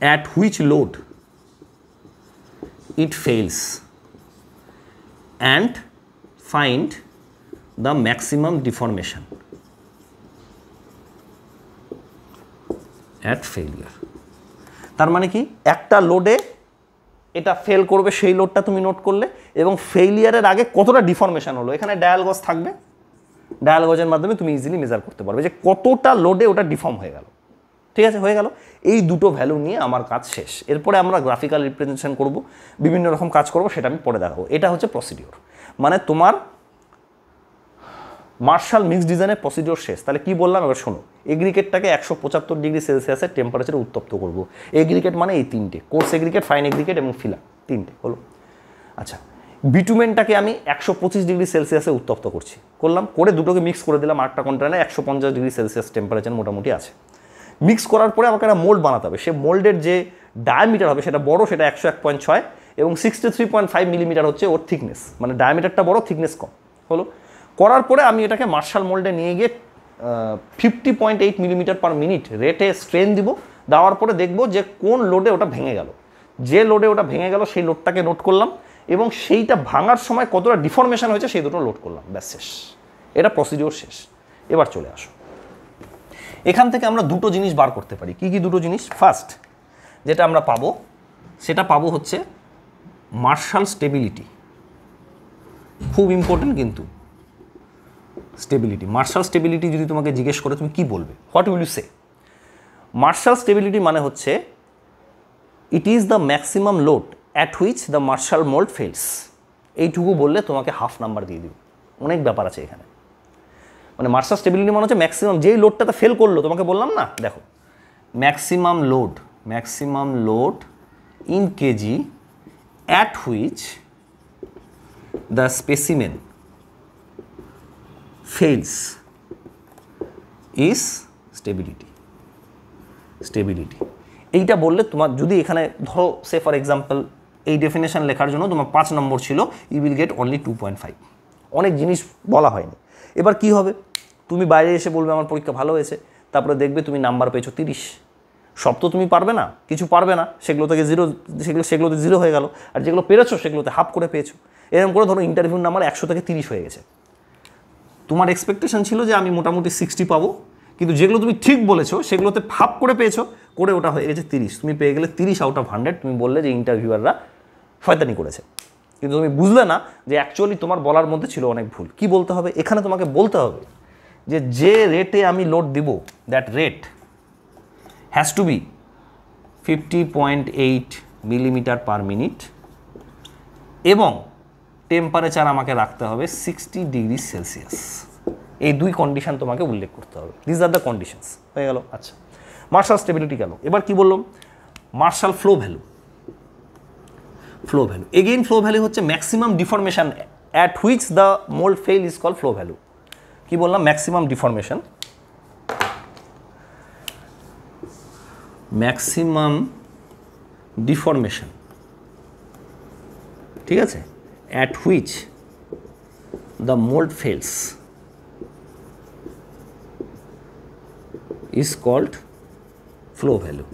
at which load it fails and find the maximum deformation at failure. তার মানে কি? একটা লোডে এটা ফেল করবে, সেই লোডটা তুমি নোট করলে, এবং ফেইলিয়ারের আগে কতটা ডিফরমেশন হলো, এখানে ডায়াল গজ থাকবে, ডায়াল গজের মাধ্যমে তুমি ইজিলি মেজার করতে পারবে যে কতটা লোডে ওটা ডিফর্ম হয়ে গেল। ঠিক আছে, হয়ে গেল। এই দুটো ভ্যালু নিয়ে আমার কাজ শেষ। এরপরে আমরা গ্রাফিক্যাল রিপ্রেজেন্টেশন করব, বিভিন্ন রকম কাজ করব, সেটা আমি পরে দেখাবো। এটা হচ্ছে প্রসিডিওর, মানে তোমার মার্শাল মিক্স ডিজাইনের প্রসিডিওর শেষ। তাহলে কি বললাম এবার শোনো। এগ্রিকেটটাকে 175 ডিগ্রি সেলসিয়াসের টেম্পারেচারে উত্তপ্ত করব। এগ্রিকেট মানে এই তিনটে, কোর্স এগ্রিকেট, ফাইন এগ্রিকেট এবং ফিলা, তিনটে হলো। আচ্ছা, বিটুমেনটাকে আমি 125 ডিগ্রি সেলসিয়াসে উত্তপ্ত করলাম, করে দুটোকে মিক্স করে দিলাম। আটটা কন্টেনারে 150 ডিগ্রি সেলসিয়াস টেম্পারেচার মোটামুটি আছে। মিক্স করার পরে আমাকে একটা মোল্ড বানাতে হবে। সে মোল্ডের যে ডায়ামিটার হবে সেটা বড়, সেটা 101.6 এবং 63.5 মিলিমিটার হচ্ছে ওর থিকনেস, মানে ডায়ামিটারটা বড়, থিকনেস কম হলো। করার পরে আমি এটাকে মার্শাল মোল্ডে নিয়ে গিয়ে 50.8 মিলিমিটার পার মিনিট রেটে স্ট্রেন দিব। দেওয়ার পরে দেখব যে কোন লোডে ওটা ভেঙে গেল। যে লোডে ওটা ভেঙে গেল সেই লোডটাকে নোট করলাম এবং সেইটা ভাঙার সময় কতটা ডিফরমেশন হয়েছে সেই দুটো লোড করলাম, ব্যাস শেষ। এটা প্রসিডিওর শেষ। এবার চলে আসো, এখান থেকে আমরা দুটো জিনিস বার করতে পারি। কি কি দুটো জিনিস? ফার্স্ট যেটা আমরা পাবো সেটা পাবো হচ্ছে মার্শাল স্টেবিলিটি। খুব ইম্পর্টেন্ট কিন্তু স্টেবিলিটি। মার্শাল স্টেবিলিটি যদি তোমাকে জিজ্ঞেস করে তুমি কি বলবে? What will you say? Marshall stability মানে হচ্ছে it is the maximum load at which the Marshall mould fails. এইটুকু বললে তোমাকে হাফ নাম্বার দিয়ে দিবে। অনেক ব্যাপার আছে এখানে। মানে মার্শাল স্টেবিলিটি মানে হচ্ছে ম্যাক্সিমাম যেই লোডটাতে ফেল করলো, তোমাকে বললাম না, দেখো maximum load in KG at which the specimen fails is stability. এইটা বললে তোমার যদি এখানে ধরো সে ফর এক্সাম্পল এই ডেফিনেশন লেখার জন্য তোমার 5 নম্বর ছিল, ইউ উইল গেট অনলি 2.5। অনেক জিনিস বলা হয়নি। এবার কি হবে? তুমি বাইরে এসে বলবে আমার পরীক্ষা ভালো হয়েছে, তারপরে দেখবে তুমি নাম্বার পেয়েছো 30। সব তো তুমি পারবে না, কিছু পারবে না, সেগুলো থেকে সেগুলোতে জিরো হয়ে গেল। আর যেগুলো পেরেছো সেগুলোতে হাফ করে পেয়েছো। এরকম করে ধরো ইন্টারভিউ নাম্বার 100 থেকে 30 হয়ে গেছে। তোমার এক্সপেকটেশন ছিল যে আমি মোটামুটি 60 পাবো, কিন্তু যেগুলো তুমি ঠিক বলেছো সেগুলোতে হাফ করে পেয়েছো, করে ওটা হয়ে গেছে 30। তুমি পেয়ে গেলে 30 আউট অফ 100। তুমি বললে যে ইন্টারভিউয়াররা শয়তানি করেছে, কিন্তু তুমি বুঝলে না যে অ্যাকচুয়ালি তোমার বলার মধ্যে ছিল অনেক ভুল। কি বলতে হবে এখানে? তোমাকে বলতে হবে যে রেটে আমি লোড দিব, that rate has to be 50.8 millimetre per minute এবং টেম্পারেচার আমাকে রাখতে হবে 60 ডিগ্রি সেলসিয়াস। এই দুই কন্ডিশন তোমাকে উল্লেখ করতে হবে। This are the conditions. হয়ে গেল। আচ্ছা, মার্শাল স্টেবিলিটি গেল। এবার কি বললাম? Marshall flow value. Again flow value হচ্ছে maximum deformation at which the mould fail is called flow value. কি বললাম? ম্যাক্সিমাম ডিফরমেশন, ঠিক আছে, at which the mold fails is called flow value.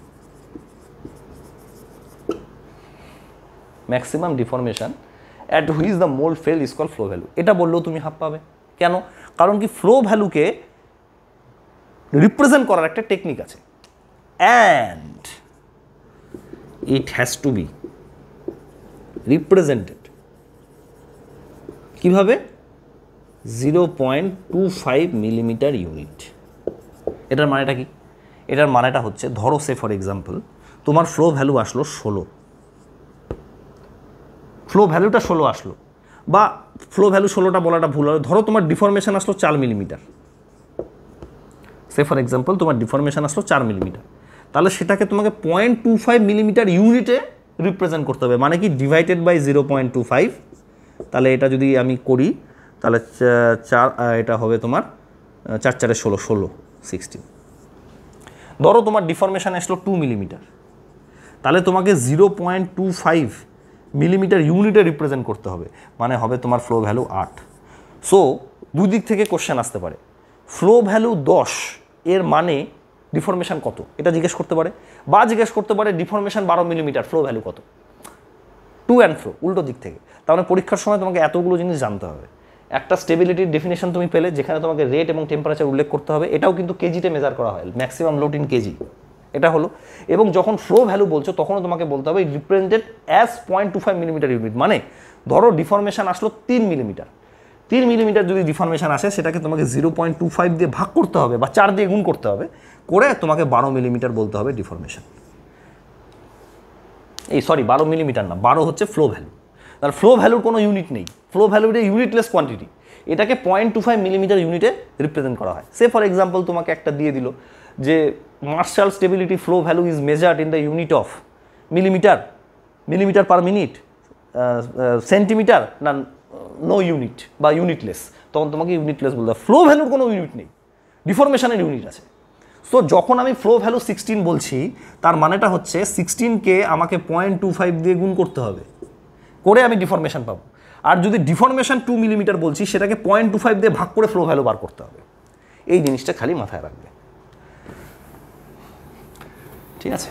Maximum deformation at which the mold fail is called flow value. এটা বললেও তুমি half পাবে। কেন? কারণ কি ফ্লো ভ্যালুকে রিপ্রেজেন্ট করার একটা টেকনিক আছে, and it has to be represented কিভাবে? 0.25 মিলিমিটার ইউনিট। এটার মানেটা কি? এটার মানেটা হচ্ছে ধরো সে ফর এক্সাম্পল তোমার ফ্লো ভ্যালু আসলো 16, ফ্লো ভ্যালুটা 16 আসলো, বা ফ্লো ভ্যালু 16টা বলাটা ভুল হবে। ধরো তোমার ডিফরমেশন আসলো 4 মিলিমিটার, সে ফর এক্সাম্পল তোমার ডিফরমেশন আসলো 4 মিলিমিটার, তাহলে সেটাকে তোমাকে 0.25 মিলিমিটার ইউনিটে রিপ্রেজেন্ট করতে হবে। মানে কি? Divided by 0.25। তাহলে এটা যদি আমি করি তাহলে এটা হবে তোমার 4 4 16 16। ধরো তোমার ডিফরমেশন আসলো 2 মিলিমিটার, তাহলে তোমাকে 0.25 মিলিমিটার ইউনিটে রিপ্রেজেন্ট করতে হবে, মানে হবে তোমার ফ্লো ভ্যালু 8। সো দুই দিক থেকে কোশ্চেন আসতে পারে। ফ্লো ভ্যালু 10 এর মানে ডিফরমেশন কত এটা জিজ্ঞেস করতে পারে, বা জিজ্ঞেস করতে পারে ডিফরমেশন 12 মিলিমিটার, ফ্লো ভ্যালু কত। টু অ্যান্ড ফ্লো, উল্টো দিক থেকে। তাহলে পরীক্ষার সময় তোমাকে এতগুলো জিনিস জানতে হবে। একটা স্টেবিলিটির ডেফিনেশন তুমি পেলে, যেখানে তোমাকে রেট এবং টেম্পারেচার উল্লেখ করতে হবে। এটাও কিন্তু কেজিতে মেজার করা হয়, ম্যাক্সিমাম লোড ইন কেজি, এটা হলো। এবং যখন ফ্লো ভ্যালু বলছো তখনও তোমাকে বলতে হবে রিপ্রেজেন্টেড অ্যাজ 0.25 মিলিমিটার ইউনিট। মানে ধরো ডিফরমেশন আসলো 3 মিলিমিটার, 3 মিলিমিটার যদি ডিফরমেশন আসে সেটাকে তোমাকে 0.25 দিয়ে ভাগ করতে হবে বা 4 দিয়ে গুণ করতে হবে, করে তোমাকে 12 মিলিমিটার বলতে হবে ডিফরমেশন। এই সরি 12 মিলিমিটার না, 12 হচ্ছে ফ্লো ভ্যালু। তাহলে ফ্লো ভ্যালুর কোনো ইউনিট নেই, ফ্লো ভ্যালুর ইউনিটলেস কোয়ান্টিটি, এটাকে 0.25 মিলিমিটার ইউনিটে রিপ্রেজেন্ট করা হয়। সে ফর এক্সাম্পল তোমাকে একটা দিয়ে দিল যে Marshall stability flow value is measured in the unit of millimetre, millimetre per minute, centimetre, না নো ইউনিট বা ইউনিটলেস, তখন তোমাকে ইউনিটলেস বলতে হবে। ফ্লো ভ্যালুর কোনো ইউনিট নেই, ডিফরমেশনের ইউনিট আছে। সো যখন আমি ফ্লো ভ্যালু 16 বলছি, তার মানেটা হচ্ছে 16কে আমাকে 0.25 দিয়ে গুণ করতে হবে, করে আমি ডিফরমেশন পাবো। আর যদি ডিফরমেশন 2 মিলিমিটার বলছি, সেটাকে 0.25 দিয়ে ভাগ করে ফ্লো ভ্যালু বার করতে হবে। এই জিনিসটা খালি মাথায় রাখবে, ঠিক আছে?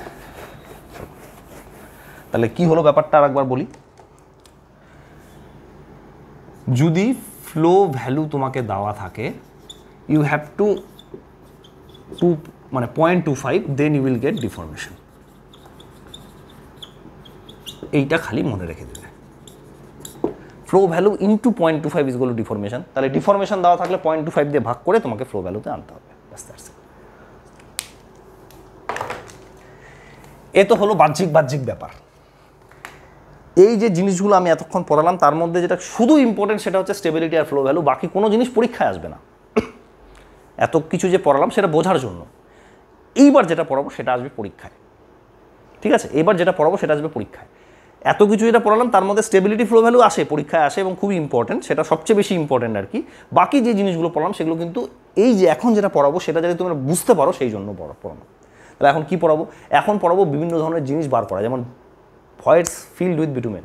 তাহলে কি হলো ব্যাপারটা আর একবার বলি। যদি ফ্লো ভ্যালু তোমাকে দেওয়া থাকে, ইউ হ্যাভ টু মানে 0.25, then you will get deformation. এইটা খালি মনে রেখে দেবে, flow value into 0.25 is equal to deformation. তাহলে ডিফরমেশন দেওয়া থাকলে 0.25 দিয়ে ভাগ করে তোমাকে ফ্লো ভ্যালুতে আনতে হবে। এ তো হলো বাহ্যিক ব্যাপার। এই যে জিনিসগুলো আমি এতক্ষণ পড়ালাম, তার মধ্যে যেটা শুধু ইম্পর্টেন্ট সেটা হচ্ছে স্টেবিলিটি আর ফ্লো ভ্যালু। বাকি কোনো জিনিস পরীক্ষায় আসবে না। এত কিছু যে পড়ালাম সেটা বোঝার জন্য। এইবার যেটা পড়াবো সেটা আসবে পরীক্ষায়, ঠিক আছে? এবার যেটা পড়াবো সেটা আসবে পরীক্ষায়। এত কিছু যেটা পড়ালাম তার মধ্যে স্টেবিলিটি ফ্লো ভ্যালু আসে, পরীক্ষায় আসে এবং খুবই ইম্পর্টেন্ট, সেটা সবচেয়ে বেশি ইম্পর্টেন্ট আর কি। বাকি যে জিনিসগুলো পড়ালাম সেগুলো কিন্তু এই যে এখন যেটা পড়াবো সেটা যাতে তোমরা বুঝতে পারো সেই জন্য পড়ানো। তাহলে এখন কি পড়াবো? এখন পড়াবো বিভিন্ন ধরনের জিনিস বার করা, যেমন voids filled with bitumen,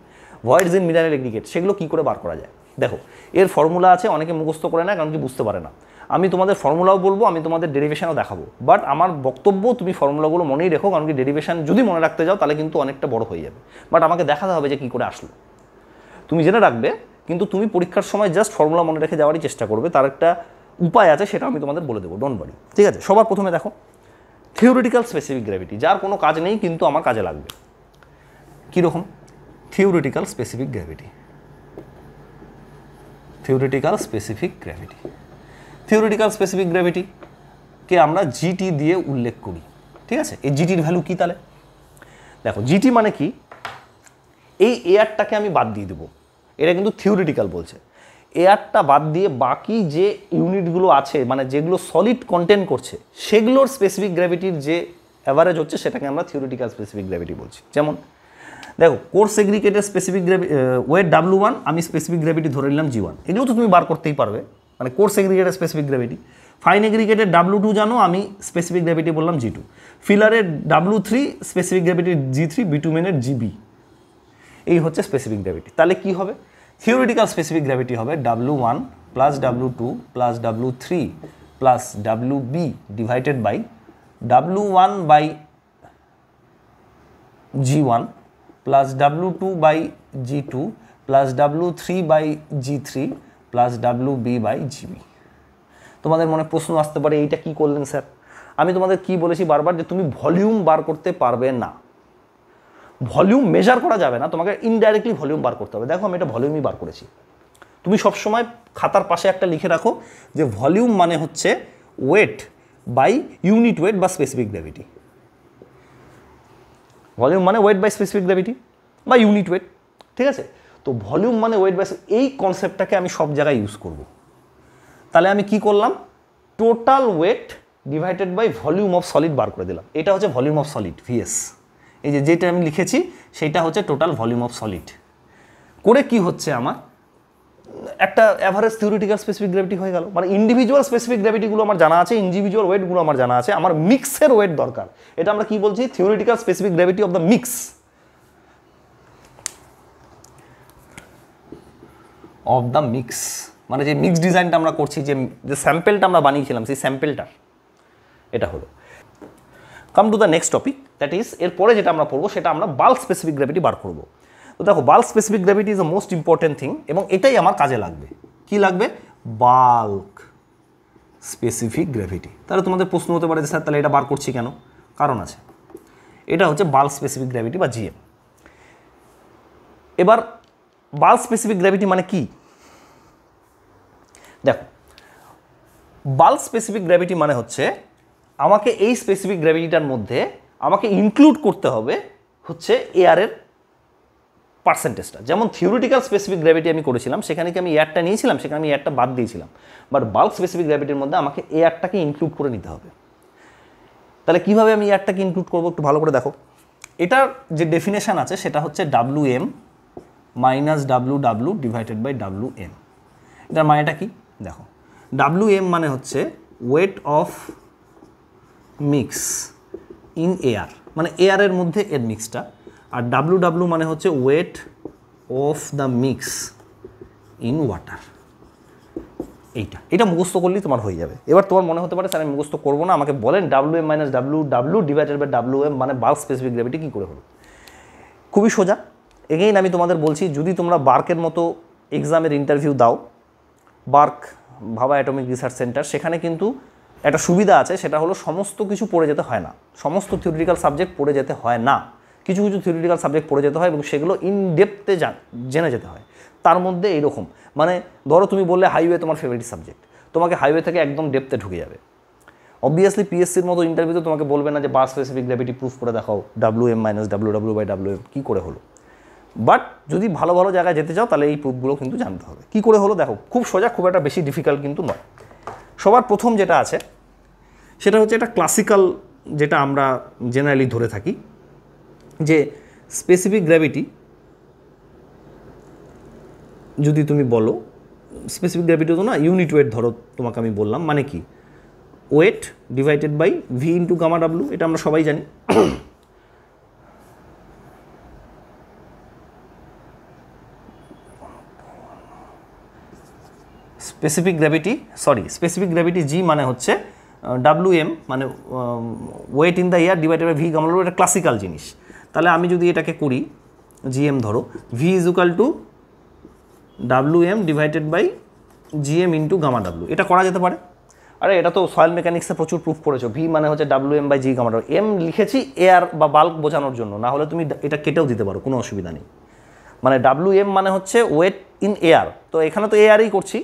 voids in mineral aggregate, সেগুলো কী করে বার করা যায়। দেখো, এর ফর্মুলা আছে, অনেকে মুখস্থ করে না কারণ কি বুঝতে পারে না। আমি তোমাদের ফর্মুলাও বলবো, আমি তোমাদের ডেরিভেশনও দেখাবো, বাট আমার বক্তব্য তুমি ফর্মুলাগুলো মনেই রেখো, কারণ কি ডেরিভেশন যদি মনে রাখতে যাও তাহলে কিন্তু অনেকটা বড় হয়ে যাবে। বাট আমাকে দেখাতে হবে যে কী করে আসলো। তুমি জেনে রাখবে, কিন্তু তুমি পরীক্ষার সময় জাস্ট ফর্মুলা মনে রেখে যাওয়ারই চেষ্টা করবে। তার একটা উপায় আছে, সেটা আমি তোমাদের বলে দেবো, ডোন্ট ওয়ারি, ঠিক আছে? সবার প্রথমে দেখো থিওরিটিক্যাল স্পেসিফিক গ্র্যাভিটি, যার কোনো কাজ নেই কিন্তু আমার কাজে লাগবে। কীরকম? Theoretical specific gravity, theoretical specific gravity. Theoretical specific গ্র্যাভিটিকে আমরা জিটি দিয়ে উল্লেখ করি, ঠিক আছে? এই জিটির ভ্যালু কী তাহলে? দেখো, জিটি মানে কি? এই এয়ারটাকে আমি বাদ দিয়ে দেবো, এটা কিন্তু থিওরিটিক্যাল বলছে। এয়ারটা বাদ দিয়ে বাকি যে ইউনিটগুলো আছে, মানে যেগুলো সলিড কন্টেন্ট করছে, সেগুলোর স্পেসিফিক গ্র্যাভিটির যে অ্যাভারেজ হচ্ছে সেটাকে আমরা থিওরিটিক্যাল স্পেসিফিক গ্র্যাভিটি বলছি। যেমন দেখো, core segregated specific wait W1, আমি স্পেসিফিক গ্র্যাভিটি ধরে নিলাম G1, এগুলো তো তুমি বার করতেই পারবে, মানে core segregated specific gravity. Fine aggregated W2 জানো, আমি স্পেসিফিক গ্র্যাভিটি বললাম G2। ফিলারের W3 specific gravity G3, বিটুমেনের GB। এই হচ্ছে স্পেসিফিক গ্র্যাভিটি। তাহলে কি হবে? থিওরিটিক্যাল স্পেসিফিক গ্র্যাভিটি হবে W1 plus W2 plus W3 plus WB divided by W1 by G1 plus W2 by G2 plus W3 by G3 plus WB by GB। তোমাদের মনে প্রশ্ন আসতে পারে, এইটা কি করলেন স্যার? আমি তোমাদের কি বলেছি বারবার, যে তুমি ভলিউম বার করতে পারবে না। ভলিউম মেজার করা যাবে না, তোমাকে ইনডাইরেক্টলি ভলিউম বার করতে হবে। দেখো, আমি এটা ভলিউমই বার করেছি। তুমি সবসময় খাতার পাশে একটা লিখে রাখো যে ভলিউম মানে হচ্ছে ওয়েট বাই ইউনিট ওয়েট বা স্পেসিফিক গ্র্যাভিটি। ভলিউম মানে ওয়েট বাই স্পেসিফিক গ্র্যাভিটি বা ইউনিট ওয়েট, ঠিক আছে? তো ভলিউম মানে ওয়েট বাই, এই কনসেপ্টটাকে আমি সব জায়গায় ইউজ করব। তাহলে আমি কি করলাম? Total weight divided by volume of solid বার করে দিলাম। এটা হচ্ছে ভলিউম অফ সলিড, VS। এই যে যেটা আমি লিখেছি সেইটা হচ্ছে টোটাল ভলিউম অফ সলিড। করে কি হচ্ছে, আমার একটা অ্যাভারেজ থিওরিটিক্যাল স্পেসিফিক গ্র্যাভিটি হয়ে গেল। মানে ইন্ডিভিজুয়াল স্পেসিফিক গ্র্যাভিটিগুলো আমার জানা আছে, ইন্ডিভিজুয়াল ওয়েটগুলো আমার জানা আছে, আমার মিক্সের ওয়েট দরকার। এটা আমরা কি বলছি? Theoretical specific gravity of the mix, of the mix. মানে যে মিক্স ডিজাইনটা আমরা করছি, যে স্যাম্পেলটা আমরা বানিয়েছিলাম, সেই স্যাম্পেলটা এটা হলো। Come to the next topic, that is এরপরে যেটা আমরা পড়বো সেটা আমরা বাল্ক স্পেসিফিক গ্র্যাভিটি বার করবো। তো দেখো, bulk specific gravity is the most important thing, এবং এটাই আমার কাজে লাগবে। কি লাগবে? Bulk specific gravity. তাহলে তোমাদের প্রশ্ন হতে পারে যে স্যার তাহলে এটা বার করছি কেন? কারণ আছে। এটা হচ্ছে বাল্ক স্পেসিফিক গ্র্যাভিটি বা GM। এবার বাল্ক স্পেসিফিক গ্র্যাভিটি মানে কি? দেখো, বাল্ক স্পেসিফিক গ্র্যাভিটি মানে হচ্ছে আমাকে এই স্পেসিফিক গ্র্যাভিটিটার মধ্যে আমাকে ইনক্লুড করতে হবে হচ্ছে এয়ারের পার্সেন্টেজটা। যেমন থিওরিটিক্যাল স্পেসিফিক গ্র্যাভিটি আমি করেছিলাম, সেখানে কি আমি এয়ারটা নিয়েছিলাম, সেখানে আমি এয়ারটা বাদ দিয়েছিলাম। বাট বাল্ক স্পেসিফিক গ্র্যাভিটির মধ্যে আমাকে এয়ারটাকে ইনক্লুড করে নিতে হবে। তাহলে কীভাবে আমি এয়ারটাকে ইনক্লুড করবো একটু ভালো করে দেখো। এটার যে ডেফিনেশান আছে সেটা হচ্ছে WM minus WW divided by WM। এটার মানেটা কি দেখো, WM মানে হচ্ছে weight of mix in air, মানে এয়ারের মধ্যে এর মিক্সটা, আর WW মানে হচ্ছে weight of the mix in water. এটা মুখস্থ করলেই তোমার হয়ে যাবে। এবার তোমার মনে হতে পারে স্যার আমি মুখস্থ করবো না, আমাকে বলেন WM minus WW divided by WM মানে বাল্ক স্পেসিফিক গ্র্যাভিটি কী করে হলো। খুবই সোজা। এগেইন আমি তোমাদের বলছি, যদি তোমরা বার্কের মতো এক্সামের ইন্টারভিউ দাও, বার্ক ভাবা অ্যাটমিক রিসার্চ সেন্টার, সেখানে কিন্তু একটা সুবিধা আছে, সেটা হলো সমস্ত কিছু পড়ে যেতে হয় না, সমস্ত থিওরিটিক্যাল সাবজেক্ট পড়ে যেতে হয় না, কিছু কিছু থিওরিটিক্যাল সাবজেক্ট পড়ে যেতে হয় এবং সেগুলো ইনডেপথে জেনে যেতে হয়। তার মধ্যে এইরকম, মানে ধরো তুমি বললে হাইওয়ে তোমার ফেভারিট সাবজেক্ট, তোমাকে হাইওয়ে থেকে একদম ডেপথে ঢুকে যাবে। অবভিয়াসলি পিএসসির মতো ইন্টারভিউতে তোমাকে বলবে না যে বাল্ক স্পেসিফিক গ্র্যাভিটি প্রুফ করে দেখাও WM minus WW by WM কী করে হলো। বাট যদি ভালো ভালো জায়গায় যেতে চাও তাহলে এই প্রুফগুলো কিন্তু জানতে হবে। কী করে হলো দেখো, খুব সোজা, খুব একটা বেশি ডিফিকাল্ট কিন্তু নয়। সবার প্রথম যেটা আছে সেটা হচ্ছে এটা ক্লাসিক্যাল, যেটা আমরা জেনারেলি ধরে থাকি যে স্পেসিফিক গ্র্যাভিটি যদি তুমি বলো, স্পেসিফিক গ্র্যাভিটি তো না, ইউনিট ওয়েট ধরো তোমাকে আমি বললাম, মানে কি weight divided by V into gamma W, এটা আমরা সবাই জানি। স্পেসিফিক গ্র্যাভিটি G মানে হচ্ছে WM মানে weight in the air divided by V gamma W, এটা ক্লাসিক্যাল জিনিস। তাহলে আমি যদি এটাকে করি GM ধরো, V is equal to WM divided by GM into gamma W, এটা করা যেতে পারে। আরে এটা তো সয়েল মেকানিক্সে প্রচুর প্রুফ করেছো। V মানে হচ্ছে WM by G gamma W, M লিখেছি এয়ার বা বাল্ক বোঝানোর জন্য, না হলে তুমি এটা কেটেও দিতে পারো, কোনো অসুবিধা নেই। মানে WM মানে হচ্ছে ওয়েট ইন এয়ার, তো এখানে তো এয়ারই করছি,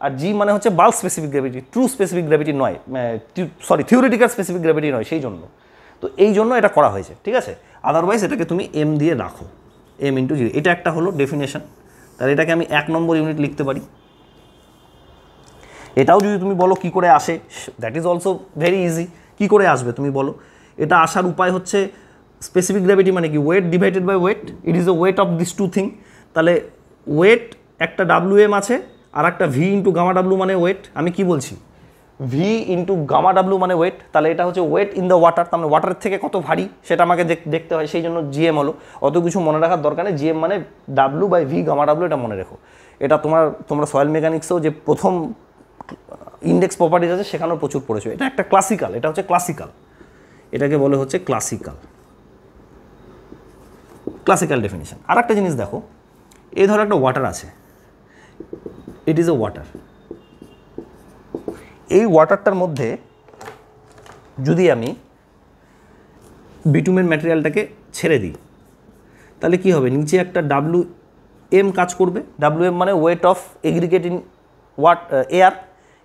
আর G মানে হচ্ছে bulk specific gravity, true specific gravity নয়, থিওরিটিক্যাল স্পেসিফিক গ্র্যাভিটি নয়, সেই জন্য। তো এই জন্য এটা করা হয়েছে, ঠিক আছে। আদারওয়াইজ এটাকে তুমি M দিয়ে রাখো, M ইন্টু G, এটা একটা হলো ডেফিনেশন। তাহলে এটাকে আমি 1 নম্বর ইউনিট লিখতে পারি। এটাও যদি তুমি বলো কী করে আসে, that is also very easy. কী করে আসবে তুমি বলো, এটা আসার উপায় হচ্ছে স্পেসিফিক গ্র্যাভিটি মানে কি weight divided by weight, it is the weight of this two thing. তাহলে ওয়েট একটা WM আছে আর একটা V ইন্টু গামা W মানে ওয়েট। আমি কি বলছি, V ইন্টু গামা W মানে ওয়েট, তাহলে এটা হচ্ছে ওয়েট ইন দ্য ওয়াটার, তার মানে ওয়াটারের থেকে কত ভারী সেটা আমাকে দেখতে হয়, সেই জন্য GM হলো। অত কিছু মনে রাখার দরকার নেই, GM মানে W by V gamma W, এটা মনে রেখো। এটা তোমরা সয়েল মেকানিক্সেও যে প্রথম ইন্ডেক্স প্রপার্টিজ আছে সেখানেও প্রচুর পড়েছো। এটা একটা ক্লাসিক্যাল, এটা হচ্ছে ক্লাসিক্যাল, এটাকে বলে হচ্ছে ক্লাসিক্যাল ডেফিনিশন। আর একটা জিনিস দেখো, এই ধরো একটা ওয়াটার আছে, ইট ইজ এ ওয়াটার। এই ওয়াটারটার মধ্যে যদি আমি বিটুমেন ম্যাটেরিয়ালটাকে ছেড়ে দিই, তাহলে কি হবে, নিচে একটা WM কাজ করবে, WM মানে weight of aggregate in air,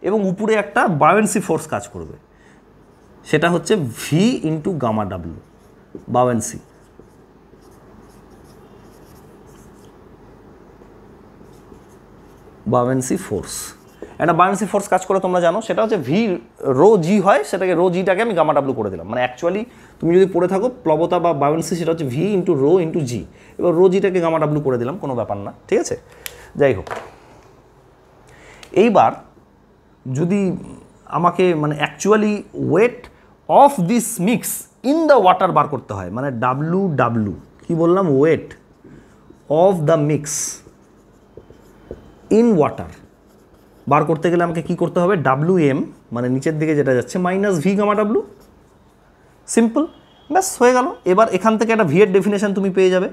এবং উপরে একটা বায়োয়েন্সি ফোর্স কাজ করবে, সেটা হচ্ছে V into gamma W, buoyancy force. একটা বায়োয়েন্সি ফোর্স কাজ করে তোমরা জানো, সেটা হচ্ছে V রো G হয়, সেটাকে রো Gটাকে আমি গামা W করে দিলাম। মানে অ্যাকচুয়ালি তুমি যদি পড়ে থাকো প্লবতা বা বায়োয়েন্সি, সেটা হচ্ছে V into rho into G, এবার রো Gটাকে গামা W করে দিলাম, কোনো ব্যাপার না, ঠিক আছে। যাই হোক, এইবার যদি আমাকে মানে actually weight of this mix in the water বার করতে হয়, মানে WW কি বললাম, weight of the mix in water বার করতে গেলে আমাকে কি করতে হবে, WM মানে নিচের দিকে যেটা যাচ্ছে minus V gamma W, simple, ব্যাস হয়ে গেল। এবার এখান থেকে একটা V এর ডেফিনেশন তুমি পেয়ে যাবে,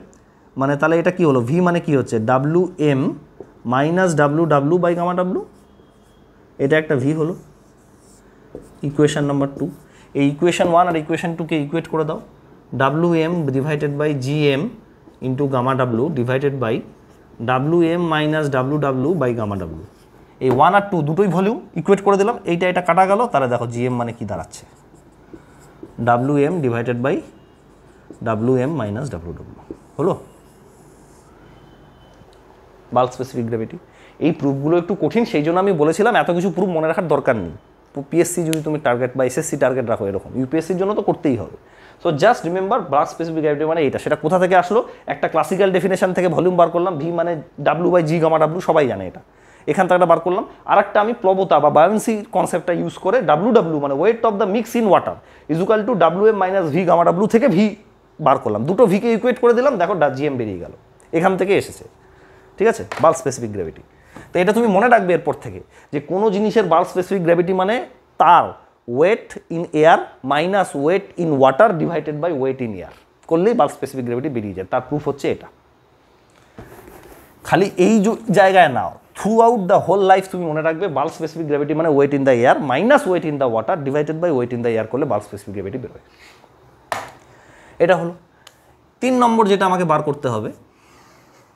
মানে তাহলে এটা কি হলো, V মানে কি হচ্ছে WM minus WW by gamma W, এটা একটা V হলো। ইকুয়েশন নাম্বার 2, এই ইকুয়েশন 1 আর ইকুয়েশন 2কে ইকুয়েট করে দাও, WM divided by GM into gamma W divided by WM minus WW by gamma W। এই 1 আর 2 দুটোই ভলিউম, ইকুয়েট করে দিলাম, এটা কাটা গেল, তাহলে দেখো GM মানে কি দাঁড়াচ্ছে, W M divided by W M minus W W হলো বাল্ক স্পেসিফিক গ্র্যাভিটি। এই প্রুফগুলো একটু কঠিন, সেই জন্য আমি বলেছিলাম এত কিছু প্রুফ মনে রাখার দরকার নেই। পিএসসি যদি তুমি টার্গেট বা এসএসসি টার্গেট রাখো এরকম, ইউপিএসসির জন্য তো করতেই হবে। So just remember bulk specific gravity মানে এটা। সেটা কোথা থেকে আসলো? একটা ক্লাসিক্যাল ডেফিনেশন থেকে ভলিউম বার করলাম, ভি মানে W by G gamma W, সবাই জানে এটা, এখান থেকে বার করলাম। আর একটা আমি প্লবতা বা বায়োন্সি কনসেপ্টটা ইউজ করে ডাব্লু ডাব্লু মানে weight of the mix in water equal to W M minus V gamma W থেকে ভি বার করলাম, দুটো ভিকে ইকুয়েট করে দিলাম, দেখো জিএম বেরিয়ে গেল, এখান থেকে এসেছে। ঠিক আছে, বাল্ক স্পেসিফিক গ্র্যাভিটি। তো এটা তুমি মনে রাখবে এরপর থেকে, যে কোনো জিনিসের বাল্ক স্পেসিফিক গ্র্যাভিটি মানে তার weight in air minus weight in water divided by weight in air করলেই বাল্ক স্পেসিফিক গ্র্যাভিটি বেরিয়ে যায়। তার প্রুফ হচ্ছে এটা। খালি এই জায়গায় নাও, throughout the whole life তুমি মনে রাখবে বাল্ক স্পেসিফিক গ্র্যাভিটি মানে weight in the air minus weight in the water divided by weight in the air করলে বাল্ক স্পেসিফিক গ্র্যাভিটি বেরোয়। এটা হলো 3 নম্বর যেটা আমাকে বার করতে হবে।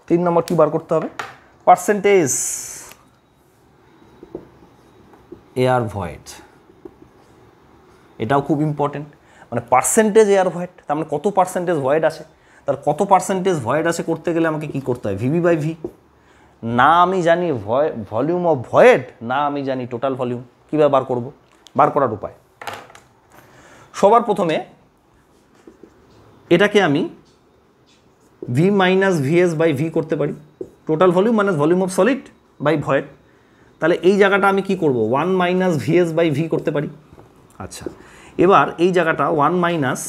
3 নম্বর কি বার করতে হবে? Percentage air void. এটাও খুব ইম্পর্টেন্ট, মানে পার্সেন্টেজ এয়ার ভয়েড, তার মানে কত পার্সেন্টেজ ভয়েড আছে। তার কত পার্সেন্টেজ ভয়েড আছে করতে গেলে আমাকে কি করতে হয়? VB by V. না আমি জানি ভলিউম অফ ভয়েড, না আমি জানি টোটাল ভলিউম। কীভাবে বার করব? বার করার উপায়, সবার প্রথমে এটাকে আমি V minus VS by V করতে পারি, total volume minus volume of solid by void. তাহলে এই জায়গাটা আমি কি করব? 1 মাইনাস ভিএস বাই ভি করতে পারি। আচ্ছা, এবার এই জায়গাটা 1 মাইনাস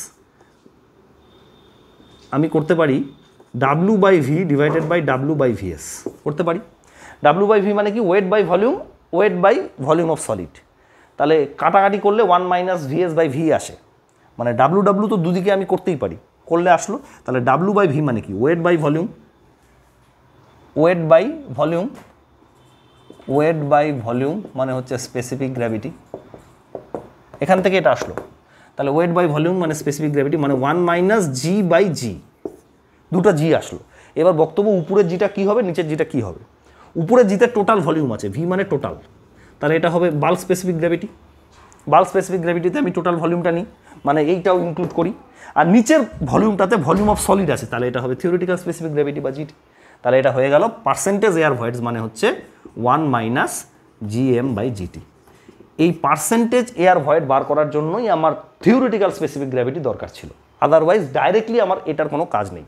আমি করতে পারি W by V divided by W by VS করতে পারি। ডাব্লু বাই ভি মানে কি? Weight by volume, weight by volume of solid. তাহলে কাটাকাটি করলে 1 মাইনাস ভিএস বাই ভি আসে, মানে ডাব্লু ডাব্লু তো দুদিকে আমি করতেই পারি, করলে আসলো। তাহলে ডাব্লু বাই ভি মানে কি? Weight by volume, weight by volume, weight by volume মানে হচ্ছে স্পেসিফিক গ্র্যাভিটি। এখান থেকে এটা আসলো। তাহলে ওয়েট বাই ভলিউম মানে স্পেসিফিক গ্র্যাভিটি মানে 1 মাইনাস জি বাই জি, দুটো জি আসলো। এবার বক্তব্য উপরের জিটা কি হবে, নিচের জিটা কি হবে? উপরের জিতে টোটাল ভলিউম আছে, ভি মানে টোটাল, তাহলে এটা হবে bulk specific gravity. Bulk specific গ্র্যাভিটিতে আমি টোটাল ভলিউমটা নিই, মানে এইটাও ইনক্লুড করি। আর নিচের ভলিউমটাতে ভলিউম অফ সলিড আছে, তাহলে এটা হবে থিওরিটিক্যাল স্পেসিফিক গ্র্যাভিটি বা জিটি। তাহলে এটা হয়ে গেল পার্সেন্টেজ এয়ার ভয়েডস মানে হচ্ছে 1 মাইনাস জিএম বাই জিটি। এই পার্সেন্টেজ এয়ার ভয়েড বার করার জন্যই আমার থিওরিটিক্যাল স্পেসিফিক গ্র্যাভিটি দরকার ছিল, আদারওয়াইজ ডাইরেক্টলি আমার এটার কোনো কাজ নেই।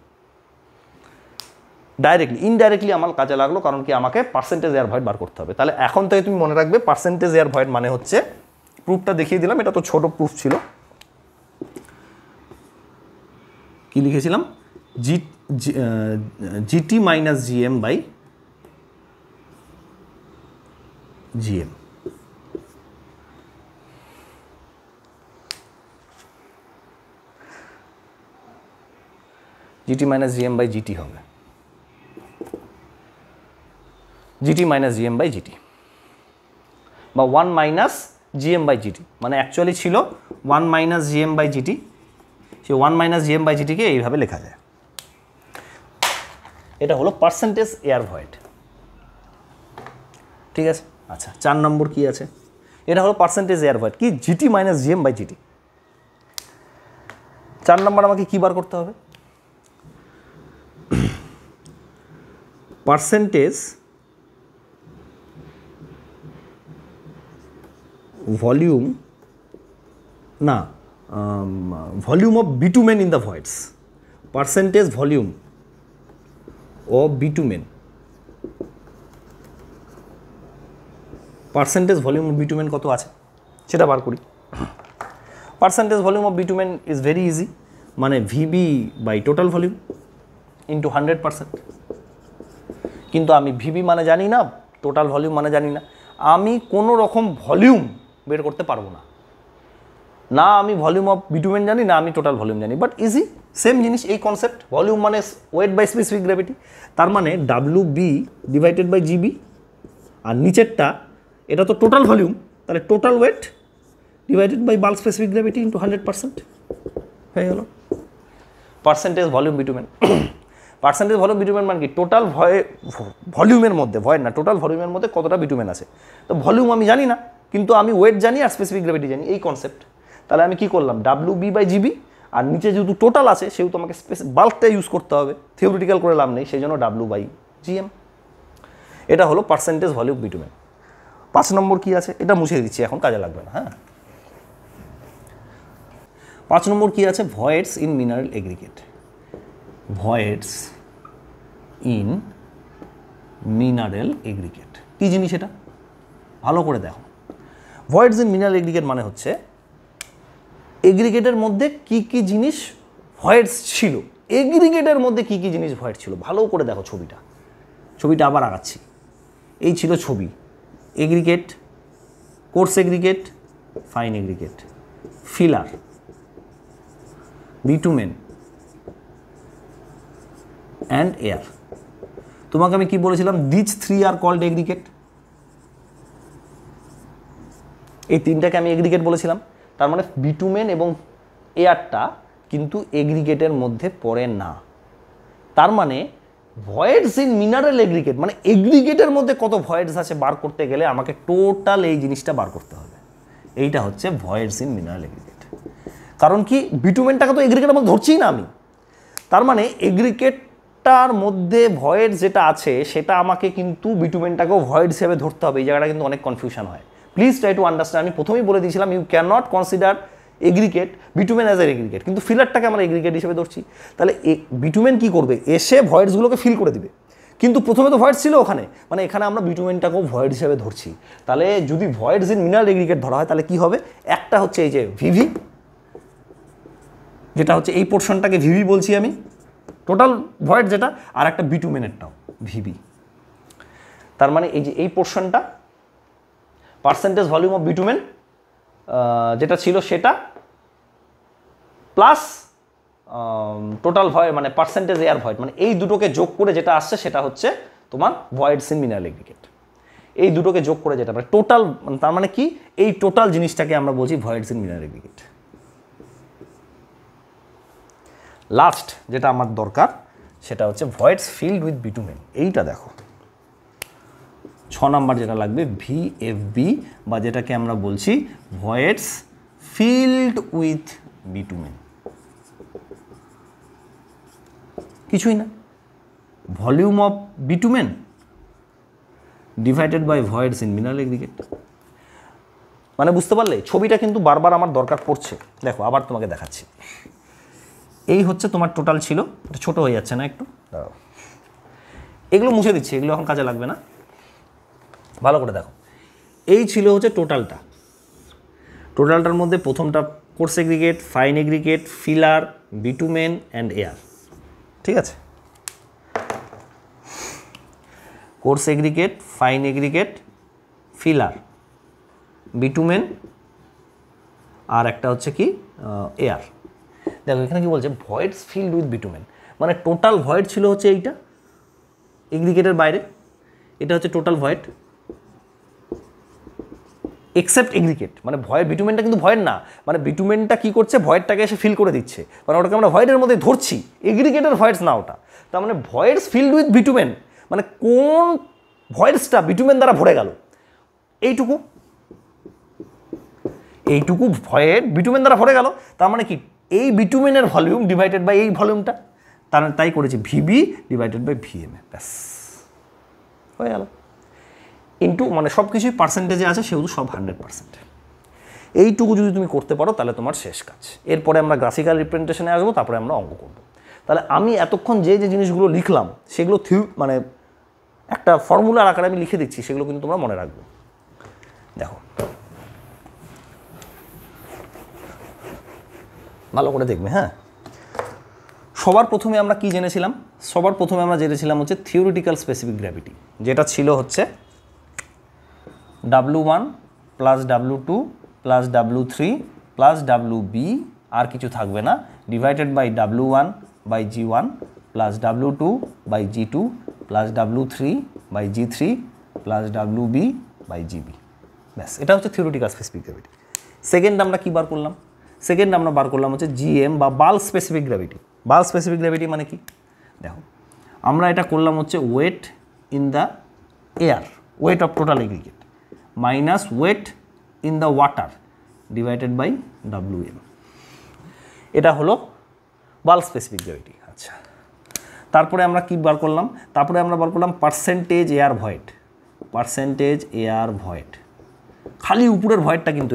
ডাইরেক্টলি ইনডাইরেক্টলি আমার কাজে লাগলো, কারণ কি আমাকে পার্সেন্টেজ এয়ার ভয়েড বার করতে হবে। তাহলে এখন থেকে তুমি মনে রাখবে পার্সেন্টেজ এয়ার ভয়েড মানে হচ্ছে, প্রুফটা দেখিয়ে দিলাম, এটা তো ছোট প্রুফ ছিল। কি লিখেছিলাম? GT minus GM by GM. GT minus GM by GT হবে, GT minus GM by GT বা 1 মাইনাস জিএম বাই জিটি, মানে অ্যাকচুয়ালি ছিল 1 মাইনাস জিএম বাই জিটি। সে 1 মাইনাস জিএম বাই জিটিকে এইভাবে লেখা যায়। এটা হলো পার্সেন্টেজ এয়ার ভয়েড। ঠিক আছে, আচ্ছা 4 নম্বর কি আছে? এটা হলো পার্সেন্টেজ এয়ার ভয়েড কি? GT minus GM by GT. 4 number আমাকে কি বার করতে হবে? পার্সেন্টেজ ভলিউম না volume of bitumen in the voids, percentage volume of bitumen, percentage volume of bitumen কত আছে সেটা বার করি। Percentage volume of bitumen is very easy, মানে VB by total volume into 100%। কিন্তু আমি ভিবি মানে জানি না, টোটাল ভলিউম মানে জানি না, আমি কোনো রকম ভলিউম বের করতে পারবো না। না আমি ভলিউম অফ বিটুমেন জানি, না আমি টোটাল ভলিউম জানি, বাট ইজি সেম জিনিস। এই কনসেপ্ট ভলিউম মানে ওয়েট বাই স্পেসিফিক গ্র্যাভিটি, তার মানে W B divided by GB, আর নিচেরটা এটা তো টোটাল ভলিউম, তাহলে total weight divided by bulk specific gravity into 100% হয়ে গেল percentage volume bitumen. Percentage volume bitumen মানে কি? টোটাল ভলিউমের মধ্যে, ভয়েড না, টোটাল ভলিউমের মধ্যে কতটা বিটুমেন আছে। তো ভলিউম আমি জানি না, কিন্তু আমি ওয়েট জানি আর স্পেসিফিক গ্র্যাভিটি জানি, এই কনসেপ্ট। তাহলে আমি কি করলাম, WB/GB, আর নিচে যেহেতু টোটাল আছে সেহেতু আমাকে বাল্কটা ইউজ করতে হবে, থিওরিটিক্যাল করে লাভ নেই, সেই জন্য W/GM। এটা হলো পার্সেন্টেজ ভলিউম বিটুমেন। 5 নম্বর কি আছে, এটা মুছে দিচ্ছি, এখন কাজে লাগবে না। হ্যাঁ, 5 নম্বর কি আছে, voids in mineral aggregate. Voids in mineral aggregate কি জিনিস এটা ভালো করে দেখো। ভয়েডস ইন মিনারেল এগ্রিগেট মানে হচ্ছে এগ্রিগেটের মধ্যে কি কি জিনিস ভয়েডস ছিল, এগ্রিগেটের মধ্যে কি কি জিনিস ভয়েড ছিল, ভালো করে দেখো ছবিটা আবার আগাচ্ছি। এই ছিল ছবি, aggregate, coarse aggregate, fine aggregate, filler, bitumen and air. তোমাকে আমি কি বলেছিলাম, দিস 3 আর কল্ড এগ্রিগেট। এই 3টাকে আমি এগ্রিগেট বলেছিলাম। তার মানে বিটুমেন এবং এয়ারটা কিন্তু এগ্রিগেটের মধ্যে পড়ে না। তার মানে ভয়েডস ইন মিনারেল এগ্রিগেট মানে এগ্রিগেটের মধ্যে কত ভয়েডস আছে বার করতে গেলে আমাকে টোটাল এই জিনিসটা বার করতে হবে। এইটা হচ্ছে ভয়েডস ইন মিনারেল এগ্রিগেট। কারণ কি, বিটুমেনটাকে তো এগ্রিগেটের মধ্যে ধরছি না আমি। তার মানে এগ্রিগেটটার মধ্যে ভয়েড যেটা আছে সেটা আমাকে কিন্তু বিটুমেনটাকেও ভয়েড হিসেবে ধরতে হবে। এই জায়গাটা কিন্তু অনেক কনফিউশন হয়। Please try to understand. আমি প্রথমেই বলে দিয়েছিলাম you can not consider aggregate bitumen as a aggregate, কিন্তু ফিলারটাকে আমরা এগ্রিগেট হিসেবে ধরছি। তাহলে বিটুমেন কি করবে, এসে ভয়েডসগুলোকে ফিল করে দিবে। কিন্তু প্রথমে তো ভয়েডস ছিল ওখানে, মানে এখানে আমরা বিটুমেনটাকেও ভয়েড হিসেবে ধরছি। তাহলে যদি ভয়েডস ইন মিনারেল এগ্রিগেট ধরা হয় তাহলে কি হবে, একটা হচ্ছে এই যে ভিভি, যেটা হচ্ছে এই পোর্শনটাকে ভিভি বলছি আমি, টোটাল ভয়েড যেটা, আর একটা বিটুমেনেরটাও ভিবি। তার মানে এই যে এই পোর্শনটা পার্সেন্টেজ ভলিউম অফ বিটুমেন যেটা ছিল সেটা প্লাস টোটাল ভয়েড মানে পার্সেন্টেজ এয়ার ভয়েড, মানে এই দুটোকে যোগ করে যেটা আসছে সেটা হচ্ছে তোমার ভয়েডস ইন মিনারেল এগ্রিগেট। এই দুটোকে যোগ করে যেটা মানে টোটাল, তার মানে কি, এই টোটাল জিনিসটাকে আমরা বলছি ভয়েডস ইন মিনারেল এগ্রিগেট। লাস্ট যেটা আমার দরকার সেটা হচ্ছে ভয়েডস ফিল্ড উইথ বিটুমেন। এইটা দেখো 6 নাম্বার যেটা লাগবে, VFB, বা যেটাকে আমরা বলছি ভয়েডস ফিল্ড উইথ বিটুমেন। কিছুই না, volume of bitumen divided by voids in mineral aggregate. মানে বুঝতে পারলে, ছবিটা কিন্তু বারবার আমার দরকার পড়ছে। দেখো আবার তোমাকে দেখাচ্ছি। এই হচ্ছে তোমার টোটাল ছিল, এটা ছোট হয়ে যাচ্ছে না একটু, দাঁড়াও, এগুলো মুছে দিচ্ছি, এগুলো এখন কাজে লাগবে না। ভালো করে দেখো, এই ছিল হচ্ছে টোটালটা। টোটালটার মধ্যে প্রথমটা coarse aggregate, fine aggregate, filler, bitumen and air. ঠিক আছে, coarse aggregate, fine aggregate, filler, bitumen, আর একটা হচ্ছে কি এয়ার। দেখো এখানে কি বলছে, ভয়েডস ফিল্ড উইথ বিটুমেন, মানে টোটাল ভয়েড ছিল হচ্ছে এইটা এগ্রিগেটের বাইরে, এটা হচ্ছে টোটাল ভয়েড এক্সেপ্ট এগ্রিগেট। মানে ভয়েড, বিটুমেনটা কিন্তু ভয়েড না, মানে বিটুমেনটা কি করছে, ভয়েডটাকে এসে ফিল করে দিচ্ছে, মানে ওটাকে আমরা ভয়েডের মধ্যে ধরছি, এগ্রিগেটের ভয়েডস না ওটা। তার মানে ভয়েডস ফিল্ড উইথ বিটুমেন মানে কোন ভয়েডসটা বিটুমেন দ্বারা ভরে গেল, এইটুকু ভয়েড বিটুমেন দ্বারা ভরে গেল। তার মানে কি, এই বিটুমেনের ভলিউম ডিভাইডেড বাই এই ভলিউমটা, তাই করেছি VB ডিভাইডেড বাই VM, ব্যাস হয়ে গেল। ইন্টু মানে সব কিছুই পার্সেন্টেজে আছে, সেহেতু সব 100%। এইটুকু যদি তুমি করতে পারো তাহলে তোমার শেষ কাজ। এরপরে আমরা গ্রাফিক্যাল রিপ্রেজেন্টেশনে আসবো, তারপরে আমরা অঙ্ক করব। তাহলে আমি এতক্ষণ যে জিনিসগুলো লিখলাম সেগুলো মানে একটা ফর্মুলার আকারে আমি লিখে দিচ্ছি, সেগুলো কিন্তু তোমরা মনে রাখবে। দেখো ভালো করে দেখবে। হ্যাঁ, সবার প্রথমে আমরা কি জেনেছিলাম, হচ্ছে থিওরিটিক্যাল স্পেসিফিক গ্র্যাভিটি, যেটা ছিল হচ্ছে W1 plus W2 plus W3 plus WB, আর কিছু থাকবে না, divided by W1 by G1 plus W2 by G2 plus W3 by G3 plus WB by GB। ব্যাস, এটা হচ্ছে থিওরিটিক্যাল স্পেসিফিক গ্র্যাভিটি। সেকেন্ড আমরা কি বার করলাম, বার করলাম হচ্ছে GM বা bulk specific gravity. Bulk specific gravity মানে কি, দেখো আমরা এটা করলাম হচ্ছে weight in the air, weight of total aggregate, minus weight in the water divided by WM। এটা হলো বাল্ক স্পেসিফিক গ্র্যাভিটি। আচ্ছা, তারপরে আমরা কি বার করলাম? তারপরে আমরা বার করলাম percentage air void. Percentage air void, খালি উপরের ভয়েডটা কিন্তু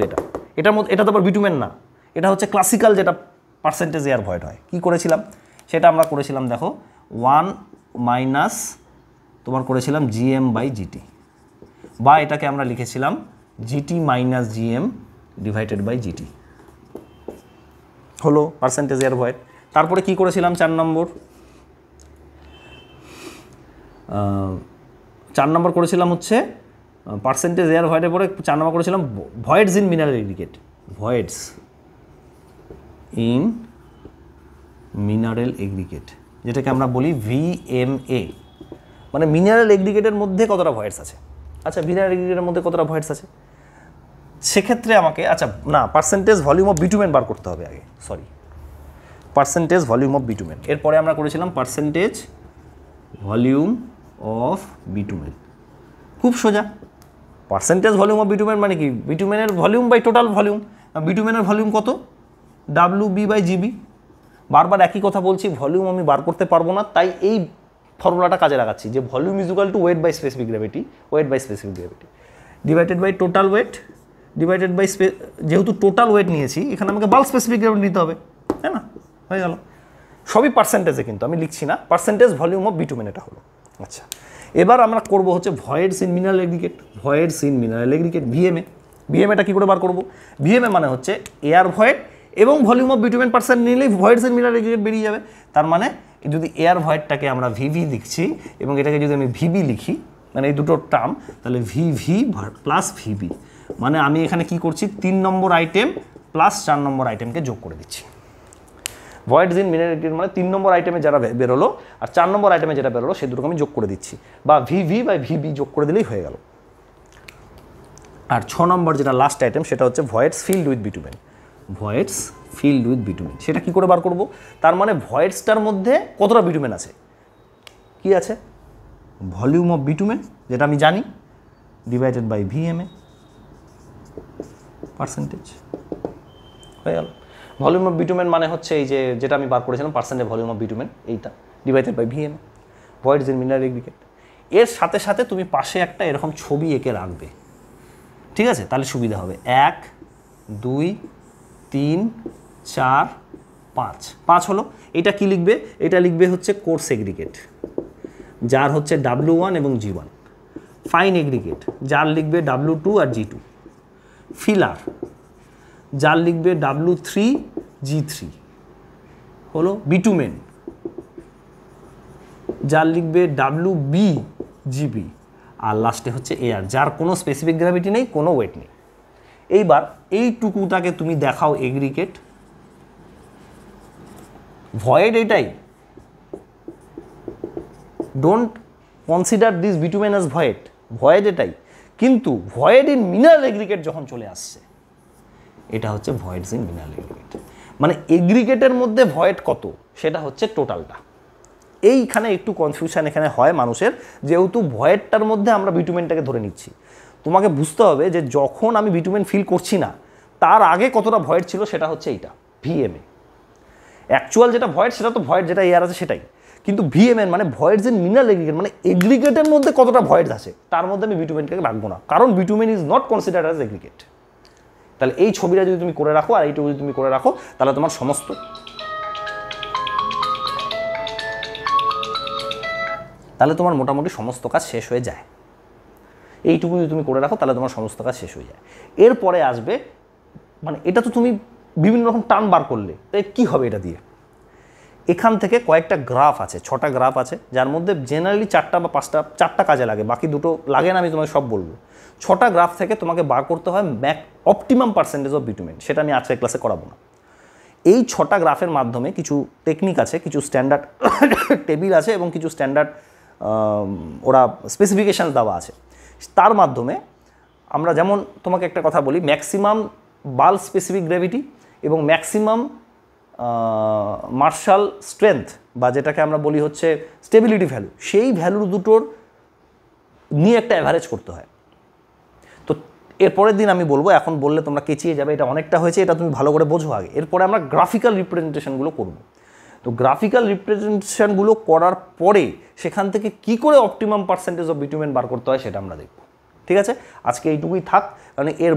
এটার মধ্যে, এটা তো আবার বিটুমেন না, এটা হচ্ছে ক্লাসিক্যাল যেটা পার্সেন্টেজ এয়ার ভয়েড হয়। কি করেছিলাম সেটা আমরা করেছিলাম, দেখো 1 মাইনাস তোমার করেছিলাম GM/GT, বা এটাকে আমরা লিখেছিলাম GT minus GM divided by GT, হলো পার্সেন্টেজ এয়ার ভয়েড। তারপরে কি করেছিলাম 4 নম্বর করেছিলাম হচ্ছে পার্সেন্টেজ এয়ার ভয়েডের পরে 4 নম্বর করেছিলাম voids in mineral aggregate. Voids in mineral aggregate, যেটাকে আমরা বলি VMA, মানে মিনারেল এগ্রিগেটের মধ্যে কতটা ভয়েডস আছে। আচ্ছা, মিনারেল এগ্রিগেটের মধ্যে কতটা ভয়েডস আছে, সেক্ষেত্রে আমাকে আচ্ছা না, পার্সেন্টেজ ভলিউম অফ বিটুমেন বার করতে হবে আগে, sorry, percentage volume of bitumen. এরপরে আমরা করেছিলাম পার্সেন্টেজ ভলিউম অফ বিটুমেন। খুব সোজা, পার্সেন্টেজ ভলিউম অফ বিটুমেন মানে কি, বিটুমেনের ভলিউম বাই টোটাল ভলিউম। বিটুমেনের ভলিউম কত, WB/GB। বারবার একই কথা বলছি, ভলিউম আমি বার করতে পারবো না, তাই এই ফর্মুলাটা কাজে লাগাচ্ছি যে volume is equal to weight by specific gravity, weight by specific gravity divided by total weight divided by যেহেতু টোটাল ওয়েট নিয়েছি এখানে আমাকে বাল্ক স্পেসিফিক গ্র্যাভিটি নিতে হবে, তাই না? হয়ে গেল, সবই পার্সেন্টেজে, কিন্তু আমি লিখছি না, পার্সেন্টেজ ভলিউম অফ বিটুমেন এটা হলো। আচ্ছা, এবার আমরা করব হচ্ছে voids in mineral aggregate. Voids in mineral aggregate VMA। VMAটা কী করে বার করব? VMA মানে হচ্ছে এয়ার ভয়েড এবং ভলিউম অফ বিটুমেন পার্সেন্ট নিলেই ভয়েডস ইন মিনারেল এগ্রিগেট বেরিয়ে যাবে। তার মানে যদি এয়ার ভয়েডটাকে আমরা VV লিখছি এবং এটাকে যদি আমি VB লিখি, মানে এই দুটো টার্ম, তাহলে VV প্লাস VB, মানে আমি এখানে কি করছি, 3 নম্বর আইটেম প্লাস 4 নম্বর আইটেমকে যোগ করে দিচ্ছি। ভয়েডস ইন মিনারেল এগ্রিগেট মানে 3 নম্বর আইটেমে যারা বেরোলো আর 4 নম্বর আইটেমে যেটা বেরোলো সেই দুটোকে আমি যোগ করে দিচ্ছি, বা VV/VB যোগ করে দিলেই হয়ে গেল। আর 6 নম্বর যেটা লাস্ট আইটেম সেটা হচ্ছে voids filled with bitumen. Voids filled with bitumen, সেটা কি করে বার করব? তার মানে ভয়েডসটার মধ্যে কতটা বিটুমেন আছে, কি আছে, ভলিউম অফ বিটুমেন যেটা আমি জানি ডিভাইডেড বাই VMA পার্সেন্টেজ, হয়ে গেল। ভলিউম অফ বিটুমেন মানে হচ্ছে এই যে যেটা আমি বার করেছিলাম পার্সেন্টেজ ভলিউম অফ বিটুমেন, এইটা divided by VMA, voids in mineral aggregate. এর সাথে সাথে তুমি পাশে একটা এরকম ছবি এঁকে রাখবে, ঠিক আছে? তাহলে সুবিধা হবে। 1 2 3 4 5, 5 হলো। এটা কি লিখবে? এটা লিখবে হচ্ছে কোর্স এগ্রিগেট, যার হচ্ছে W1 এবং G1। ফাইন এগ্রিগেট, যার লিখবে W2 আর G2। ফিলার, যার লিখবে W3 G3 হলো। বিটুমেন, যার লিখবে WB GB। আর লাস্টে হচ্ছে এয়ার, যার কোনো স্পেসিফিক গ্র্যাভিটি নেই, কোনো ওয়েট নেই। এইবার এইটুকুটাকে তুমি দেখাও এগ্রিগেট, ভয়েড এটাই, don't consider this bitumen as void, void এটাই। কিন্তু ভয়েড ইন মিনারেল এগ্রিগেট যখন চলে আসছে, এটা হচ্ছে ভয়েডস ইন মিনারেল এগ্রিগেট, মানে এগ্রিগেটের মধ্যে ভয়েড কত সেটা হচ্ছে টোটালটা। এইখানে একটু কনফিউশন এখানে হয় মানুষের, যেহেতু ভয়েডটার মধ্যে আমরা বিটুমেনটাকে ধরে নিচ্ছি। তোমাকে বুঝতে হবে যে যখন আমি বিটুমেন ফিল করছি না তার আগে কতটা ভয়েড ছিল, সেটা হচ্ছে এইটা VMA। অ্যাকচুয়াল যেটা ভয়েড সেটা তো ভয়েড যেটা এয়ার আছে সেটাই, কিন্তু VMA মানে ভয়েডস ইন মিনারেল এগ্রিগেট, মানে এগ্রিগেটের মধ্যে কতটা ভয়েডস আছে তার মধ্যে আমি বিটুমেনটাকে রাখবো না, কারণ bitumen is not considered as aggregate. তাহলে এই ছবিটা যদি তুমি করে রাখো আর এইটুকু যদি তুমি করে রাখো, তাহলে তোমার মোটামুটি সমস্ত কাজ শেষ হয়ে যায়। এইটুকু যদি তুমি করে রাখো তাহলে তোমার সমস্ত কাজ শেষ হয়ে যায়। এরপরে আসবে, মানে এটা তো তুমি বিভিন্ন রকম টার্ম বার করলে, তাই কী হবে এটা দিয়ে? এখান থেকে কয়েকটা গ্রাফ আছে, 6টা গ্রাফ আছে, যার মধ্যে জেনারেলি 4টা বা 5টা কাজে লাগে, বাকি দুটো লাগে না, আমি তোমাকে সব বলবো। 6টা গ্রাফ থেকে তোমাকে বার করতে হয় অপটিমাম পার্সেন্টেজ অফ বিটুমেন, সেটা আমি আজকের ক্লাসে করাবো না। এই 6টা গ্রাফের মাধ্যমে কিছু টেকনিক আছে, কিছু স্ট্যান্ডার্ড টেবিল আছে এবং কিছু স্ট্যান্ডার্ড ওরা স্পেসিফিকেশান দেওয়া আছে। তার মাধ্যমে আমরা, যেমন তোমাকে একটা কথা বলি, ম্যাক্সিমাম বাল্ক স্পেসিফিক গ্র্যাভিটি এবং ম্যাক্সিমাম মার্শাল স্ট্রেংথ, বা যেটাকে আমরা বলি হচ্ছে স্টেবিলিটি ভ্যালু, সেই ভ্যালু দুটোর নিয়ে একটা অ্যাভারেজ করতে হয়। তো এরপরের দিন আমি বলবো, এখন বললে তোমরা কেচিয়ে যাবে, এটা অনেকটা হয়েছে, এটা তুমি ভালো করে বোঝো আগে। এরপরে আমরা গ্রাফিক্যাল রিপ্রেজেন্টেশনগুলো করব। তো গ্রাফিক্যাল রিপ্রেজেন্টেশনগুলো করার পরে সেখান থেকে কি করে অপটিমাম পার্সেন্টেজ অফ বিটুমেন বার করতে হয় সেটা আমরা দেখব। ঠিক আছে, আজকে এইটুকুই থাক, কারণ এর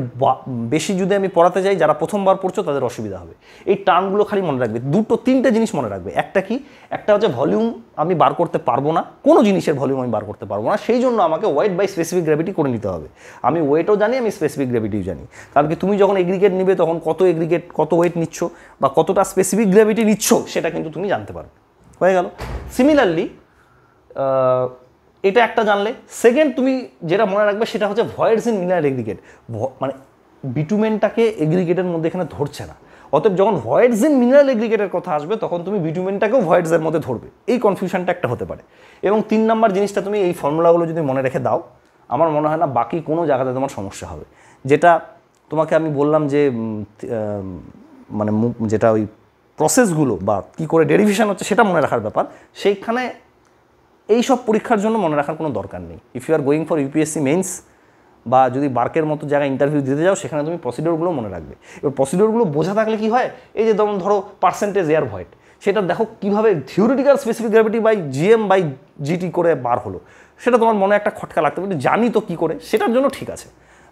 বেশি যদি আমি পড়াতে যাই, যারা প্রথমবার পড়ছো তাদের অসুবিধা হবে। এই টার্মগুলো খালি মনে রাখবে, তিনটে জিনিস মনে রাখবে। একটা কি, একটা হচ্ছে ভলিউম আমি বার করতে পারবো না, কোনো জিনিসের ভলিউম আমি বার করতে পারবো না, সেই জন্য আমাকে ওয়েট বাই স্পেসিফিক গ্র্যাভিটি করে নিতে হবে। আমি ওয়েটও জানি, আমি স্পেসিফিক গ্র্যাভিটিও জানি, কারণ কি তুমি যখন এগ্রিগেট নিবে তখন কত ওয়েট নিচ্ছ বা কতটা স্পেসিফিক গ্র্যাভিটি নিচ্ছ সেটা কিন্তু তুমি জানতে পারবে। হয়ে গেল। সিমিলারলি এটা একটা জানলে, সেকেন্ড তুমি যেটা মনে রাখবে সেটা হচ্ছে ভয়েডস ইন মিনারেল এগ্রিগেট, মানে বিটুমেনটাকে এগ্রিগেটের মধ্যে এখানে ধরছে না, অতএব যখন ভয়েডস ইন মিনারেল এগ্রিগেটের কথা আসবে তখন তুমি বিটুমেনটাকেও ভয়েডসের মধ্যে ধরবে, এই কনফিউশনটা একটা হতে পারে। এবং 3 নম্বর জিনিসটা, তুমি এই ফর্মুলাগুলো যদি মনে রেখে দাও, আমার মনে হয় না বাকি কোনো জায়গাতে তোমার সমস্যা হবে। যেটা তোমাকে আমি বললাম যে মানে যেটা ওই প্রসেসগুলো বা কী করে ডেরিভেশন হচ্ছে সেটা মনে রাখার ব্যাপার, সেইখানে এই সব পরীক্ষার জন্য মনে রাখার কোনো দরকার নেই। If you are going for UPSC mains বা যদি বার্কের মতো জায়গায় ইন্টারভিউ দিতে যাও, সেখানে তুমি প্রসিডিওরগুলো মনে রাখবে। এবার প্রসিডিওরগুলো বোঝা থাকলে কি হয়, এই যে যেমন ধরো পার্সেন্টেজ এয়ার ভয়েড, সেটা দেখো কীভাবে theoretical specific gravity by GM by GT করে বার হলো, সেটা তোমার মনে একটা খটকা লাগতে পারে, জানি তো কী করে, সেটার জন্য ঠিক আছে,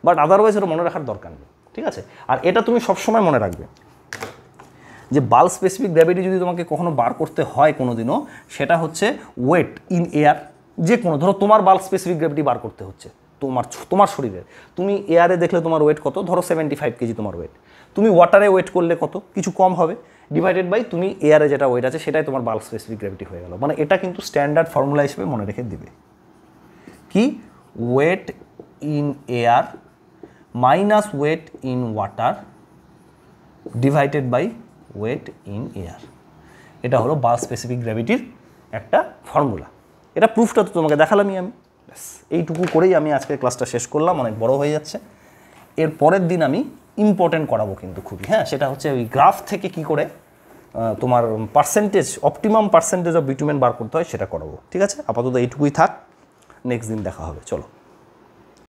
বাট আদারওয়াইজ এটা মনে রাখার দরকার নেই। ঠিক আছে, আর এটা তুমি সবসময় মনে রাখবে যে বাল্ক স্পেসিফিক গ্র্যাভিটি যদি তোমাকে কখনো বার করতে হয় কোনো দিনও, সেটা হচ্ছে ওয়েট ইন এয়ার। যে কোনো ধরো তোমার বাল্ক স্পেসিফিক গ্র্যাভিটি বার করতে হচ্ছে তোমার শরীরের, তুমি এয়ারে দেখলে তোমার ওয়েট কত, ধরো 75 কেজি তোমার ওয়েট, তুমি ওয়াটারে ওয়েট করলে কত, কিছু কম হবে, ডিভাইডেড বাই তুমি এয়ারে যেটা ওয়েট আছে সেটাই তোমার বাল্ক স্পেসিফিক গ্র্যাভিটি হয়ে গেল। মানে এটা কিন্তু স্ট্যান্ডার্ড ফর্মুলা হিসেবে মনে রেখে দিবে, কি weight in air minus weight in water divided by weight in air. এটা হলো বাল্ক স্পেসিফিক গ্র্যাভিটির একটা ফর্মুলা। এটা প্রুফটা তো তোমাকে দেখালামই আমি, ব্যাস এইটুকু করেই আমি আজকের ক্লাসটা শেষ করলাম, অনেক বড় হয়ে যাচ্ছে। এর পরের দিন আমি ইম্পর্টেন্ট করাবো কিন্তু খুবই, হ্যাঁ, সেটা হচ্ছে ওই গ্রাফ থেকে কি করে তোমার অপটিমাম পার্সেন্টেজ অফ বিটুমেন বার করতে হয় সেটা করাবো। ঠিক আছে, আপাতত এইটুকুই থাক, নেক্সট দিন দেখা হবে, চলো।